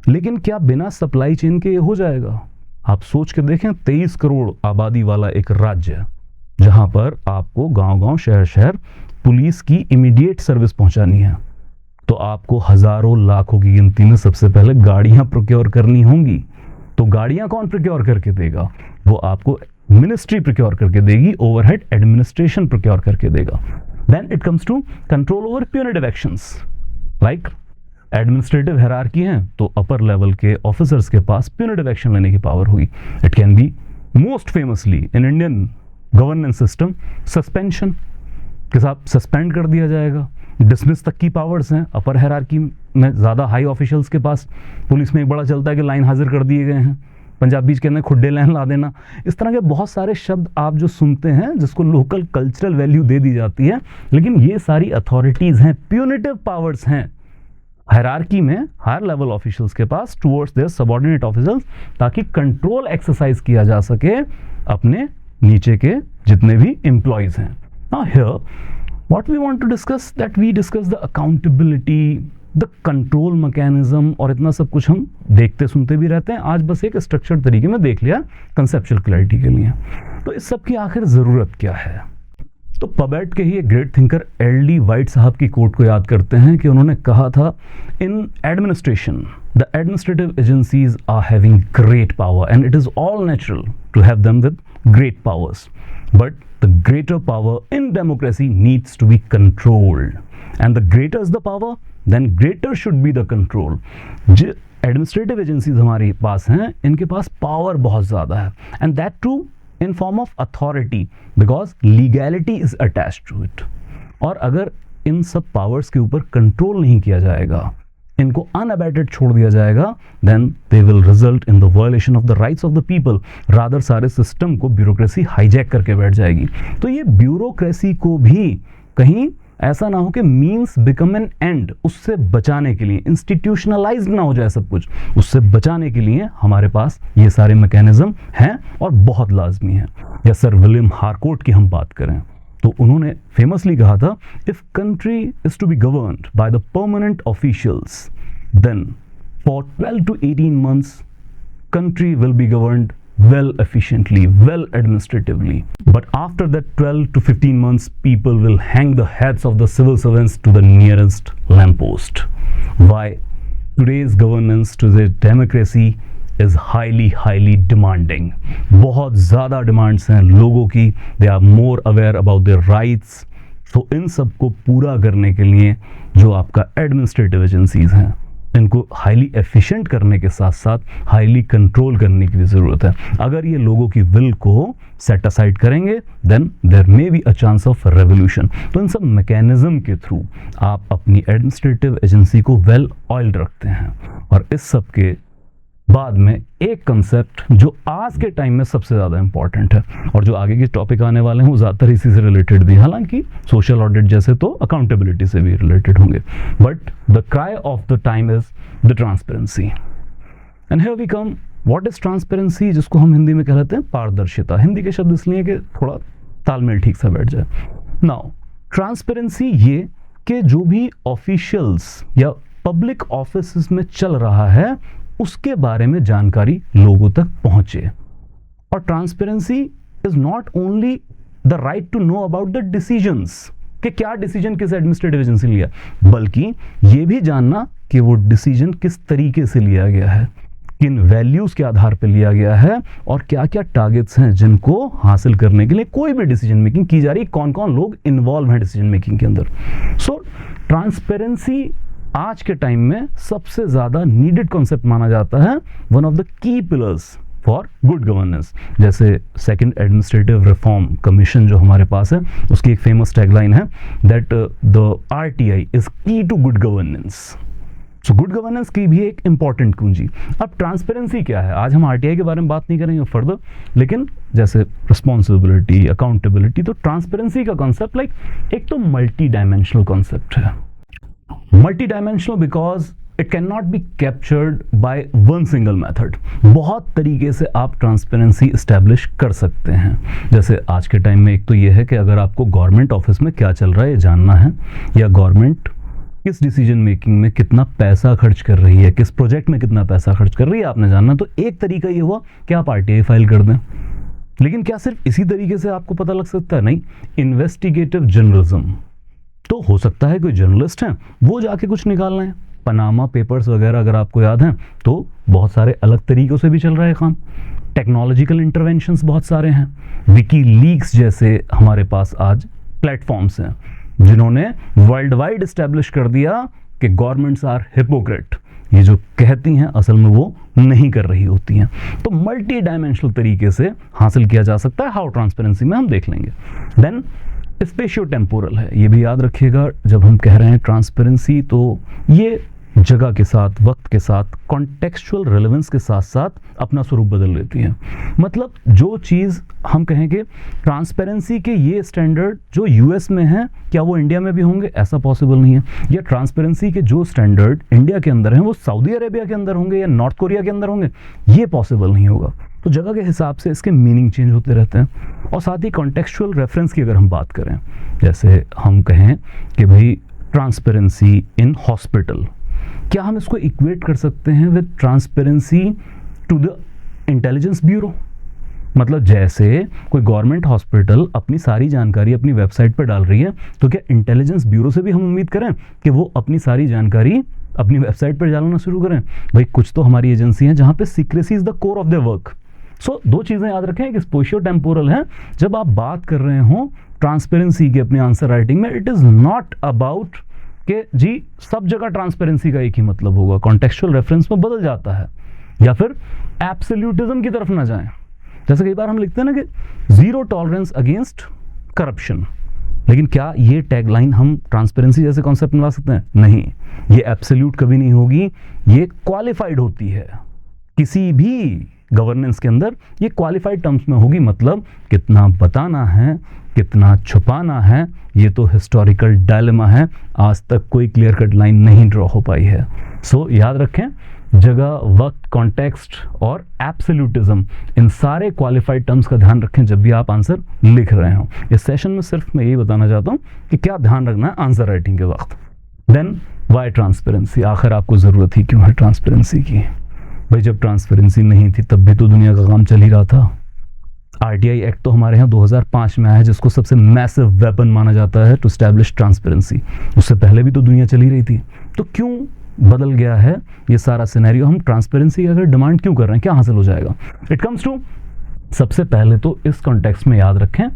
लेकिन क्या बिना सप्लाई चेन के ये हो जाएगा? आप सोच के देखें, 23 करोड़ आबादी वाला एक राज्य जहां पर आपको गांव-गांव, शहर-शहर पुलिस की इमीडिएट सर्विस पहुंचानी है, तो आपको हजारों लाखों की गिनती में सबसे पहले गाड़ियां प्रोक्योर करनी होंगी। तो गाड़ियां कौन प्रोक्योर करके देगा? वो आपको मिनिस्ट्री प्रोक्योर करके देगी, ओवरहेड एडमिनिस्ट्रेशन प्रोक्योर करके देगा। Then it comes to control over punitive actions. Like administrative hierarchy है तो अपर लेवल के ऑफिसर्स के पास प्यूनिटिव एक्शन लेने की पावर हुई। It can be most famously in Indian governance system suspension, के साथ सस्पेंड कर दिया जाएगा। डिसमिस तक की पावर्स हैं अपर हायरार्की में, ज़्यादा हाई ऑफिशियल्स के पास। पुलिस में एक बड़ा चलता है कि लाइन हाजिर कर दिए गए हैं, पंजाबी के अंदर खुड्डे लाइन ला देना। इस तरह के बहुत सारे शब्द आप जो सुनते हैं जिसको लोकल कल्चरल वैल्यू दे दी जाती है, लेकिन ये सारी अथॉरिटीज़ हैं, प्यूनिटिव पावर्स हैं हायरार्की में, हायर लेवल ऑफिशियल्स के पास टुवर्ड्स देयर सबऑर्डिनेट ऑफिसर्स, ताकि कंट्रोल एक्सरसाइज किया जा सके अपने नीचे के जितने भी एम्प्लॉयज हैं। Now here what we want to discuss, that we discuss the accountability, the control mechanism, और इतना सब कुछ हम देखते सुनते भी रहते हैं। आज बस एक स्ट्रक्चर्ड तरीके में देख लिया कंसेप्चुअल क्लैरिटी के लिए। तो इस सब की आखिर ज़रूरत क्या है? तो पबेट के ही एक great thinker L D white साहब की कोट को याद करते हैं कि उन्होंने कहा था, in administration The administrative agencies are having great power, and it is all natural to have them with great powers. But the greater power in democracy needs to be controlled. And the greater is the power, then greater should be the control. Administrative agencies हमारे पास हैं, इनके पास power बहुत ज़्यादा है, and that too in form of authority, because legality is attached to it. और अगर इन सब पावर्स के ऊपर कंट्रोल नहीं किया जाएगा, इनको अनअबैटेड छोड़ दिया जाएगा, then they will result in the violation of the rights of the people. Rather सारे सिस्टम को ब्यूरोक्रेसी हाईजैक करके बैठ जाएगी. तो ये ब्यूरोक्रेसी को भी कहीं ऐसा ना हो कि मीन्स बिकम एन एंड, उससे बचाने के लिए, इंस्टीट्यूशनलाइज्ड ना हो जाए सब कुछ, उससे बचाने के लिए हमारे पास ये सारे मैकेनिज्म हैं और बहुत लाजमी हैं. या सर विलियम हारकोर्ट की हम बात करें तो उन्होंने फेमसली कहा था, if country is to be governed by the permanent officials, then for 12 to 18 months country will be governed well efficiently, well administratively. But after that 12 to 15 months, people will hang the heads of the civil servants to the nearest lamppost. Why? Today's governance, today's democracy is highly demanding. बहुत ज़्यादा demands हैं लोगों की. They are more aware about their rights. So इन सब को पूरा करने के लिए जो आपका एडमिनिस्ट्रेटिव एजेंसीज हैं, इनको हाईली एफिशिएंट करने के साथ साथ हाईली कंट्रोल करने की भी ज़रूरत है. अगर ये लोगों की विल को सेट असाइड करेंगे, then there may be a chance of revolution. तो इन सब मैकेनिज्म के थ्रू आप अपनी एडमिनिस्ट्रेटिव एजेंसी को वेल ऑयल्ड रखते हैं. और इस सब के बाद में एक कंसेप्ट जो आज के टाइम में सबसे ज़्यादा इंपॉर्टेंट है, और जो आगे के टॉपिक आने वाले हैं वो ज़्यादातर इसी से रिलेटेड भी, हालांकि सोशल ऑडिट जैसे तो अकाउंटेबिलिटी से भी रिलेटेड होंगे. But the cry of the time is the transparency. And here we come, what is transparency, जिसको हम हिंदी में कहते हैं पारदर्शिता. हिंदी के शब्द इसलिए कि थोड़ा तालमेल ठीक से बैठ जाए. नाउ ट्रांसपेरेंसी ये कि जो भी ऑफिशियल्स या पब्लिक ऑफिस में चल रहा है उसके बारे में जानकारी लोगों तक पहुंचे. और transparency is not only the right to know about the decisions, कि क्या डिसीजन किस एडमिनिस्ट्रेटिव एजेंसी लिया, बल्कि ये भी जानना कि वो डिसीजन किस तरीके से लिया गया है, किन वैल्यूज के आधार पर लिया गया है, और क्या क्या टारगेट्स हैं जिनको हासिल करने के लिए कोई भी डिसीजन मेकिंग की जा रही है, कौन कौन लोग इन्वॉल्व हैं डिसीजन मेकिंग के अंदर. सो ट्रांसपेरेंसी आज के टाइम में सबसे ज़्यादा नीडेड कॉन्सेप्ट माना जाता है, one of the key pillars for good governance. जैसे सेकंड एडमिनिस्ट्रेटिव रिफॉर्म कमीशन जो हमारे पास है, उसकी एक फेमस टैगलाइन है that the RTI is key to good governance. So good governance की भी एक इंपॉर्टेंट कुंजी. अब ट्रांसपेरेंसी क्या है, आज हम आरटीआई के बारे में बात नहीं करेंगे फर्दर, लेकिन जैसे रिस्पॉन्सिबिलिटी, अकाउंटेबिलिटी, तो ट्रांसपेरेंसी का कॉन्सेप्ट एक तो मल्टी डायमेंशनल कॉन्सेप्ट है. Multi-dimensional because it can not be captured by one single method. बहुत तरीके से आप ट्रांसपेरेंसी इस्टेब्लिश कर सकते हैं. जैसे आज के टाइम में एक तो ये है कि अगर आपको गवर्नमेंट ऑफिस में क्या चल रहा है ये जानना है, या गवर्नमेंट किस डिसीजन मेकिंग में कितना पैसा खर्च कर रही है, किस प्रोजेक्ट में कितना पैसा खर्च कर रही है, आपने जानना. तो एक तरीका ये हुआ कि आप आरटीआई फाइल कर दें. लेकिन क्या सिर्फ इसी तरीके से आपको पता लग सकता है? नहीं. इन्वेस्टिगेटिव जर्नलिज्म, तो हो सकता है कोई जर्नलिस्ट हैं वो जाके कुछ निकाल रहे हैं. पनामा पेपर्स वगैरह अगर आपको याद हैं तो बहुत सारे अलग तरीक़ों से भी चल रहा है काम. टेक्नोलॉजिकल इंटरवेंशंस बहुत सारे हैं. विकीलीक्स जैसे हमारे पास आज प्लेटफॉर्म्स हैं जिन्होंने वर्ल्ड वाइड इस्टेब्लिश कर दिया कि गवर्नमेंट्स आर हिपोक्रेट. ये जो कहती हैं असल में वो नहीं कर रही होती हैं. तो मल्टी डायमेंशनल तरीके से हासिल किया जा सकता है. हाउ ट्रांसपेरेंसी में हम देख लेंगे. देन स्पेशियो टेम्पोरल है, ये भी याद रखिएगा जब हम कह रहे हैं ट्रांसपेरेंसी, तो ये जगह के साथ, वक्त के साथ, कॉन्टेक्चुअल रेलेवेंस के साथ साथ अपना स्वरूप बदल लेती है. मतलब जो चीज़ हम कहेंगे ट्रांसपेरेंसी के ये स्टैंडर्ड जो यूएस में है, क्या वो इंडिया में भी होंगे? ऐसा पॉसिबल नहीं है. या ट्रांसपेरेंसी के जो स्टैंडर्ड इंडिया के अंदर हैं वो सऊदी अरेबिया के अंदर होंगे या नॉर्थ कोरिया के अंदर होंगे? ये पॉसिबल नहीं होगा. तो जगह के हिसाब से इसके मीनिंग चेंज होते रहते हैं. और साथ ही कॉन्टेक्चुअल रेफरेंस की अगर हम बात करें, जैसे हम कहें कि भाई ट्रांसपेरेंसी इन हॉस्पिटल, क्या हम इसको इक्वेट कर सकते हैं with transparency to the intelligence bureau? मतलब जैसे कोई गवर्नमेंट हॉस्पिटल अपनी सारी जानकारी अपनी वेबसाइट पर डाल रही है, तो क्या इंटेलिजेंस ब्यूरो से भी हम उम्मीद करें कि वो अपनी सारी जानकारी अपनी वेबसाइट पर डालना शुरू करें, भाई कुछ तो हमारी एजेंसी है जहां पे secrecy is the core of their work. So दो चीजें याद रखें, एक स्पोशियो टेम्पोरल है, जब आप बात कर रहे हो ट्रांसपेरेंसी की अपनी आंसर राइटिंग में, इट इज नॉट अबाउट कि जी सब जगह ट्रांसपेरेंसी का एक ही मतलब होगा, कॉन्टेक्चुअल रेफरेंस में बदल जाता है, या फिर एब्सोल्यूटिज्म की तरफ ना जाएं। जैसे कई बार हम लिखते हैं ना कि जीरो टॉलरेंस अगेंस्ट करप्शन, लेकिन क्या ये टैगलाइन हम ट्रांसपेरेंसी जैसे कॉन्सेप्ट में ला सकते हैं? नहीं, ये एब्सोल्यूट कभी नहीं होगी, ये क्वालिफाइड होती है। किसी भी गवर्नेंस के अंदर ये क्वालिफाइड टर्म्स में होगी, मतलब कितना बताना है, कितना छुपाना है, ये तो हिस्टोरिकल डायलेमा है, आज तक कोई क्लियर कट लाइन नहीं ड्रॉ हो पाई है। सो याद रखें, जगह, वक्त, कॉन्टेक्स्ट और एब्सोल्यूटिज्म, इन सारे क्वालिफाइड टर्म्स का ध्यान रखें जब भी आप आंसर लिख रहे हो। इस सेशन में सिर्फ मैं यही बताना चाहता हूँ कि क्या ध्यान रखना है आंसर राइटिंग के वक्त। देन वाई ट्रांसपेरेंसी, आखिर आपको ज़रूरत ही क्यों है ट्रांसपेरेंसी की? भाई जब ट्रांसपेरेंसी नहीं थी तब भी तो दुनिया का काम चल ही रहा था। आरटीआई एक्ट तो हमारे यहाँ 2005 में आया है, जिसको सबसे मैसिव वेपन माना जाता है टू एस्टैब्लिश ट्रांसपेरेंसी। उससे पहले भी तो दुनिया चली रही थी, तो क्यों बदल गया है ये सारा सिनेरियो? हम ट्रांसपेरेंसी की अगर डिमांड क्यों कर रहे हैं, क्या हासिल हो जाएगा? इट कम्स टू, सबसे पहले तो इस कॉन्टेक्स्ट में याद रखें,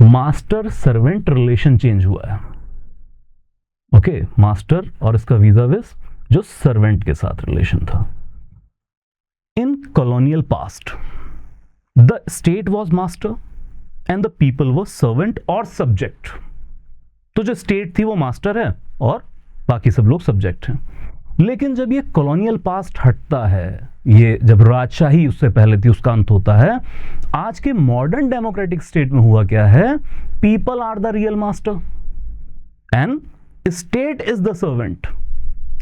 मास्टर सर्वेंट रिलेशन चेंज हुआ है। ओके, मास्टर और इसका वीजा विस जो सर्वेंट के साथ रिलेशन था। इन colonial past the state was master and the people was servant और सब्जेक्ट। तो जो स्टेट थी वो मास्टर है और बाकी सब लोग सब्जेक्ट हैं। लेकिन जब ये कॉलोनियल पास्ट हटता है, ये जब राजशाही उससे पहले थी उसका अंत होता है, आज के मॉडर्न डेमोक्रेटिक स्टेट में हुआ क्या है? People are the real master and state is the servant.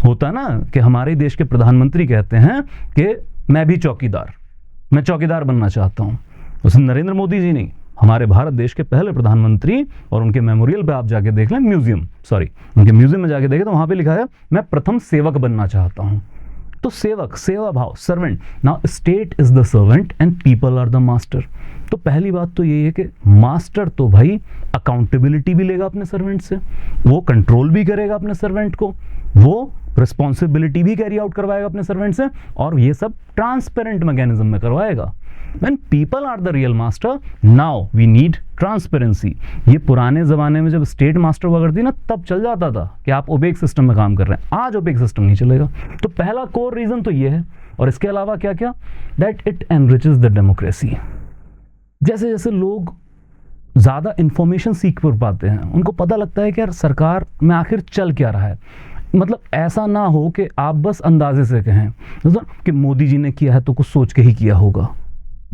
होता ना कि हमारे देश के प्रधानमंत्री कहते हैं कि मैं भी चौकीदार, मैं चौकीदार बनना चाहता हूं। उसने नरेंद्र मोदी जी नहीं, हमारे भारत देश के पहले प्रधानमंत्री, और उनके मेमोरियल पे आप जाके देख लें, उनके म्यूजियम में जाके देखें तो वहां पे लिखा है मैं प्रथम सेवक बनना चाहता हूं। तो सेवक, सेवा भाव, servant. Now state is the servant and people are the master. तो पहली बात तो यही है कि मास्टर तो भाई अकाउंटेबिलिटी भी लेगा अपने सर्वेंट से, वो कंट्रोल भी करेगा अपने सर्वेंट को, वो रिस्पॉन्सिबिलिटी भी कैरी आउट करवाएगा अपने सर्वेंट से, और ये सब ट्रांसपेरेंट मैकेनिज्म में करवाएगा। When people are the real master, now we need transparency। ये पुराने ज़माने में जब स्टेट मास्टर हुआ करती ना, तब चल जाता था कि आप ओपेक सिस्टम में काम कर रहे हैं। आज ओपेक सिस्टम नहीं चलेगा। तो पहला कोर रीज़न तो ये है, और इसके अलावा क्या क्या? That it enriches the democracy. जैसे जैसे लोग ज़्यादा इंफॉर्मेशन सीख कर पाते हैं, उनको पता लगता है कि यार सरकार में आखिर चल क्या रहा है। मतलब ऐसा ना हो कि आप बस अंदाजे से कहें कि मोदी जी ने किया है तो कुछ सोच के ही किया होगा।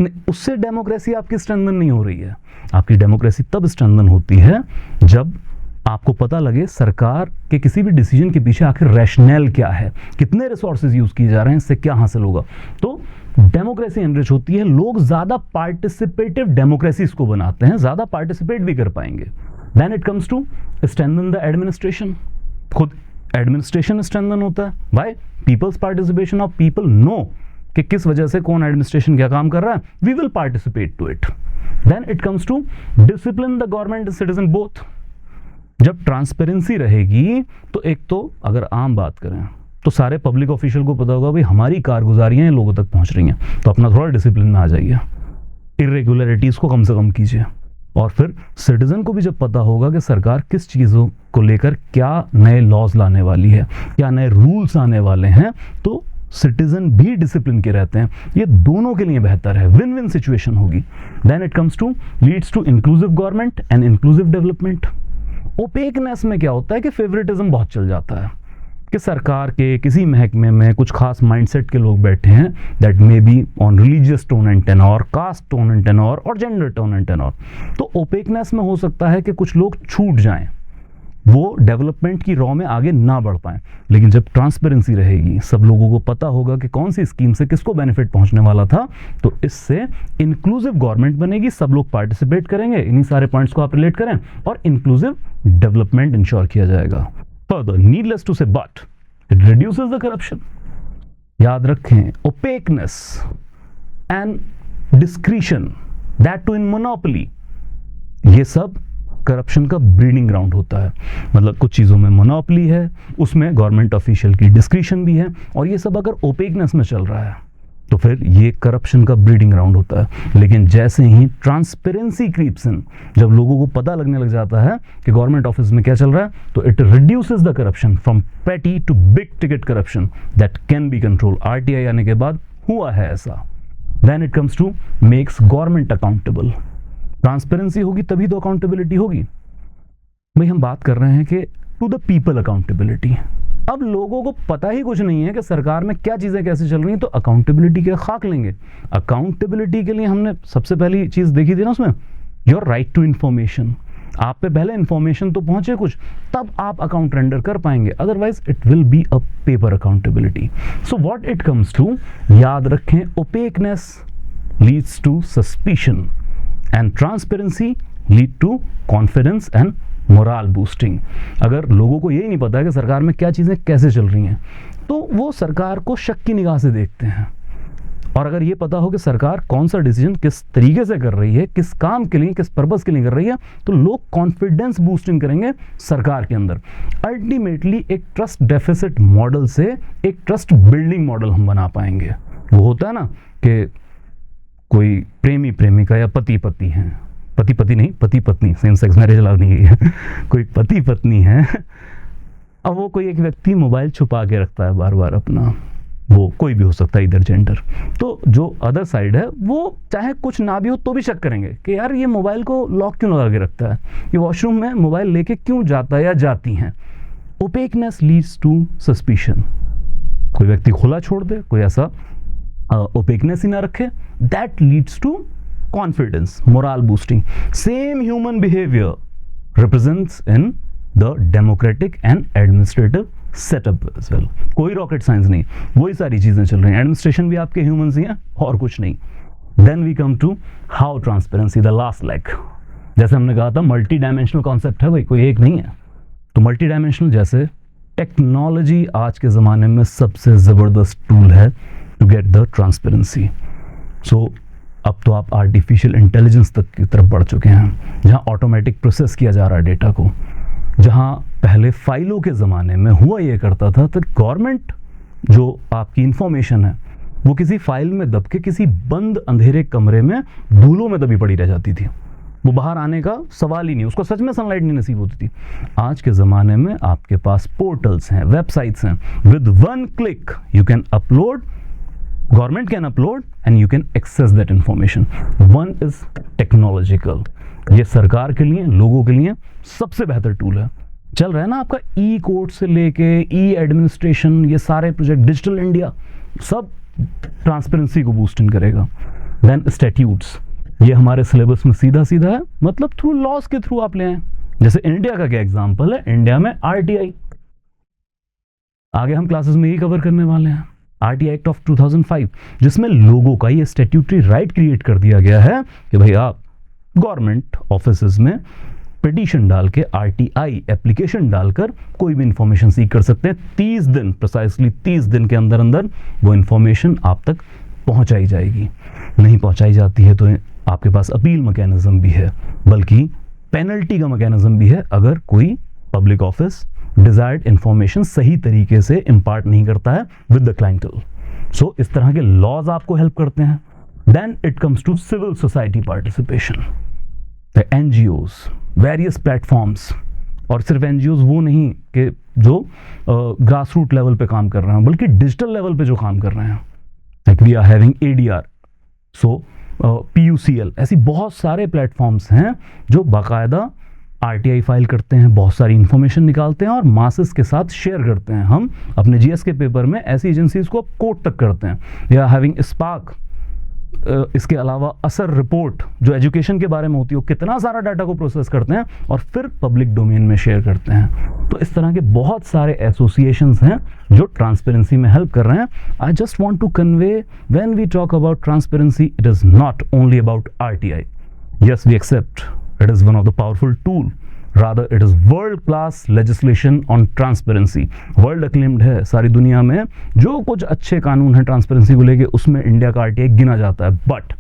नहीं, उससे डेमोक्रेसी आपकी स्ट्रेंथन नहीं हो रही है। आपकी डेमोक्रेसी तब स्ट्रेंथन होती है जब आपको पता लगे सरकार के किसी भी डिसीजन के पीछे आखिर रैशनल क्या है, कितने रिसोर्सेज यूज किए जा रहे हैं, इससे क्या हासिल होगा। तो डेमोक्रेसी एनरिच होती है, लोग ज्यादा पार्टिसिपेटिव डेमोक्रेसी इसको बनाते हैं, ज्यादा पार्टिसिपेट भी कर पाएंगे। Then it comes to strengthen the administration. खुद एडमिनिस्ट्रेशन स्ट्रेंथन होता है by people's participation of people know कि किस वजह से कौन एडमिनिस्ट्रेशन क्या काम कर रहा है, we will participate to it. Then it comes to discipline the government and citizen both. जब ट्रांसपेरेंसी रहेगी तो एक तो अगर आम बात करें तो सारे पब्लिक ऑफिशियल को पता होगा भाई हमारी कारगुजारियां लोगों तक पहुंच रही हैं, तो अपना थोड़ा डिसिप्लिन में आ जाइए, इरेगुलरिटीज को कम से कम कीजिए। और फिर सिटीजन को भी जब पता होगा कि सरकार किस चीज़ों को लेकर क्या नए लॉज लाने वाली है, क्या नए रूल्स आने वाले हैं, तो सिटीजन भी डिसिप्लिन के रहते हैं। ये दोनों के लिए बेहतर है, विन विन सिचुएशन होगी। Then it comes to leads to inclusive government and inclusive development. Opaqueness में क्या होता है कि फेवरेटिज्म बहुत चल जाता है कि सरकार के किसी महकमे में कुछ खास माइंडसेट के लोग बैठे हैं, that may be on religious tone and tenor, caste tone and tenor और जेंडर टोन एंड टेनोर। तो ओपेकनेस में हो सकता है कि कुछ लोग छूट जाएं, वो डेवलपमेंट की रॉ में आगे ना बढ़ पाएं। लेकिन जब ट्रांसपेरेंसी रहेगी, सब लोगों को पता होगा कि कौन सी स्कीम से किसको बेनिफिट पहुंचने वाला था, तो इससे इंक्लूसिव गवर्नमेंट बनेगी, सब लोग पार्टिसिपेट करेंगे। इन्हीं सारे पॉइंट्स को आप रिलेट करें और इंक्लूसिव डेवलपमेंट इंश्योर किया जाएगा। Further, needless to say but it reduces the corruption. याद रखें, opaqueness and discretion, that too in monopoly, ये सब करप्शन का ब्रीडिंग ग्राउंड होता है। मतलब कुछ चीज़ों में मोनोपोली है, उसमें गवर्नमेंट ऑफिशियल की डिस्क्रिशन भी है, और ये सब अगर ओपेकनेस में चल रहा है तो फिर ये करप्शन का ब्रीडिंग ग्राउंड होता है। लेकिन जैसे ही ट्रांसपेरेंसी क्रीप्स इन, जब लोगों को पता लगने लग जाता है कि गवर्नमेंट ऑफिस में क्या चल रहा है, तो it reduces the corruption from petty to big ticket corruption that can be control. RTI आने के बाद हुआ है ऐसा। Then it comes to makes government accountable. Transparency होगी तभी तो अकाउंटेबिलिटी होगी। भाई हम बात कर रहे हैं कि टू द पीपल अकाउंटेबिलिटी। अब लोगों को पता ही कुछ नहीं है कि सरकार में क्या चीज़ें कैसे चल रही हैं, तो अकाउंटेबिलिटी के खाक लेंगे। अकाउंटेबिलिटी के लिए हमने सबसे पहली चीज़ देखी थी ना उसमें, योर राइट टू इन्फॉर्मेशन। आप पे पहले इन्फॉर्मेशन तो पहुंचे कुछ, तब आप अकाउंट रेंडर कर पाएंगे, otherwise it will be a paper accountability. So what it comes to, याद रखें, opaqueness leads to suspicion and transparency lead to confidence and moral boosting. अगर लोगों को यही नहीं पता है कि सरकार में क्या चीज़ें कैसे चल रही हैं, तो वो सरकार को शक की निगाह से देखते हैं। और अगर ये पता हो कि सरकार कौन सा डिसीजन किस तरीके से कर रही है, किस काम के लिए, किस पर्पस के लिए कर रही है, तो लोग कॉन्फिडेंस बूस्टिंग करेंगे सरकार के अंदर। अल्टीमेटली एक ट्रस्ट डेफिसिट मॉडल से एक ट्रस्ट बिल्डिंग मॉडल हम बना पाएंगे। वो होता है ना कि कोई प्रेमी प्रेमिका या पति पत्नी है, पति पत्नी, सेम सेक्स मैरिज अलाउ नहीं है कोई पति पत्नी है, अब वो कोई एक व्यक्ति मोबाइल छुपा के रखता है बार बार अपना, वो कोई भी हो सकता है इधर जेंडर, तो जो अदर साइड है वो चाहे कुछ ना भी हो तो भी शक करेंगे कि यार ये मोबाइल को लॉक क्यों लगा के रखता है, ये वॉशरूम में मोबाइल लेके क्यों जाता है या जाती हैं। Opaqueness leads to suspicion. कोई व्यक्ति खुला छोड़ दे, कोई ऐसा ओपेकनेस ही ना रखे, that leads to confidence, moral boosting. Same human behaviour represents in the democratic and administrative setup as well. कोई रॉकेट साइंस नहीं, वही सारी चीजें चल रही हैं। एडमिनिस्ट्रेशन भी आपके ह्यूमंस ही हैं और कुछ नहीं। Then we come to how transparency, the last leg. जैसे हमने कहा था मल्टी डायमेंशनल कॉन्सेप्ट है भाई, कोई एक नहीं है। तो मल्टी डायमेंशनल जैसे टेक्नोलॉजी आज के ज़माने में सबसे ज़बरदस्त टूल है टू गेट द ट्रांसपेरेंसी। सो अब तो आप आर्टिफिशियल इंटेलिजेंस तक की तरफ बढ़ चुके हैं, जहाँ ऑटोमेटिक प्रोसेस किया जा रहा है डेटा को। जहाँ पहले फाइलों के ज़माने में हुआ ये करता था, तो गवर्नमेंट जो आपकी इंफॉर्मेशन है वो किसी फाइल में दब के किसी बंद अंधेरे कमरे में धूलों में दबी पड़ी रह जाती थी। वो बाहर आने का सवाल ही नहीं, उसको सच में सनलाइट नहीं नसीब होती थी। आज के ज़माने में आपके पास पोर्टल्स हैं, वेबसाइट्स हैं, with one click you can upload, government can upload and you can access that information. One is technological, ये सरकार के लिए, लोगों के लिए सबसे बेहतर टूल है। चल रहा है ना आपका ई कोर्ट से लेके ई एडमिनिस्ट्रेशन, ये सारे प्रोजेक्ट, डिजिटल इंडिया, सब ट्रांसपेरेंसी को बूस्टिंग करेगा। देन स्टैट्यूट्स, ये हमारे सिलेबस में सीधा सीधा है, मतलब थ्रू लॉज के थ्रू आप ले आए। जैसे इंडिया का क्या एग्जांपल है, इंडिया में आरटीआई, आगे हम क्लासेस में ही कवर करने वाले हैं। आरटीआई एक्ट ऑफ 2005, जिसमें लोगों का ये स्टैट्यूटरी राइट क्रिएट कर दिया गया है कि भाई आप गवर्नमेंट ऑफिसेज में पिटीशन डाल के, आरटीआई एप्लीकेशन डालकर कोई भी इंफॉर्मेशन सीख कर सकते हैं। 30 दिन, प्रिसाइसली 30 दिन के अंदर अंदर वो इंफॉर्मेशन आप तक पहुंचाई जाएगी। नहीं पहुंचाई जाती है तो आपके पास अपील मैकेनिज्म भी है, बल्कि पेनल्टी का मैकेनिज्म भी है अगर कोई पब्लिक ऑफिस डिजायर्ड इंफॉर्मेशन सही तरीके से इम्पार्ट नहीं करता है विद द क्लाइंटल। सो इस तरह के लॉज आपको हेल्प करते हैं। Then it comes to civil society participation, the NGOs, various platforms, और सिर्फ एनजीओज वो नहीं कि जो ग्रास रूट लेवल पे काम कर रहे हैं, बल्कि डिजिटल लेवल पे जो काम कर रहे हैं, like we are having ADR, so PUCL, ऐसी बहुत सारे प्लेटफॉर्म्स हैं जो बाकायदा RTI फाइल करते हैं, बहुत सारी इंफॉर्मेशन निकालते हैं और मासेस के साथ शेयर करते हैं। हम अपने GS के पेपर में ऐसी एजेंसीज को कोट तक करते हैं। या हैविंग स्पार्क, इसके अलावा असर रिपोर्ट जो एजुकेशन के बारे में होती है, वो कितना सारा डाटा को प्रोसेस करते हैं और फिर पब्लिक डोमेन में शेयर करते हैं। तो इस तरह के बहुत सारे एसोसिएशंस हैं जो ट्रांसपेरेंसी में हेल्प कर रहे हैं। I just want to convey, when we talk about transparency, it is not only about RTI. Yes, we accept it is one of the powerful tool, rather it is world class legislation on transparency. World acclaimed है सारी दुनिया में, जो कुछ अच्छे कानून हैं transparency को लेके उसमें इंडिया का RTI गिना जाता है। But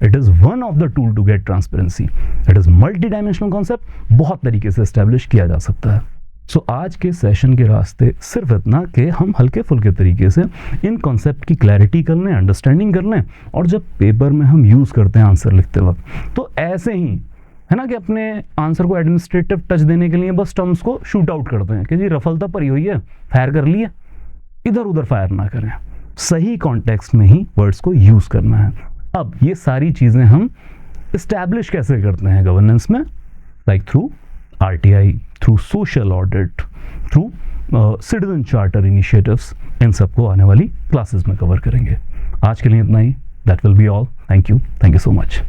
it is one of the tool to get transparency. It is multi dimensional concept, बहुत तरीके से एस्टेब्लिश किया जा सकता है. सो आज के सेशन के रास्ते सिर्फ इतना कि हम हल्के फुल्के तरीके से इन कॉन्सेप्ट की क्लैरिटी कर लें, अंडरस्टैंडिंग कर लें, और जब पेपर में हम यूज़ करते हैं आंसर लिखते वक्त तो ऐसे ही है ना कि अपने आंसर को एडमिनिस्ट्रेटिव टच देने के लिए बस टर्म्स को शूट आउट करते हैं कि जी रफलता परी हुई है, फायर कर लिए, इधर उधर फायर ना करें. सही कॉन्टेक्स्ट में ही वर्ड्स को यूज़ करना है. अब ये सारी चीज़ें हम इस्टेब्लिश कैसे करते हैं गवर्नेंस में, like through RTI, through social audit, through citizen charter initiatives. इन सबको आने वाली क्लासेस में कवर करेंगे. आज के लिए इतना ही. That will be all. Thank you so much.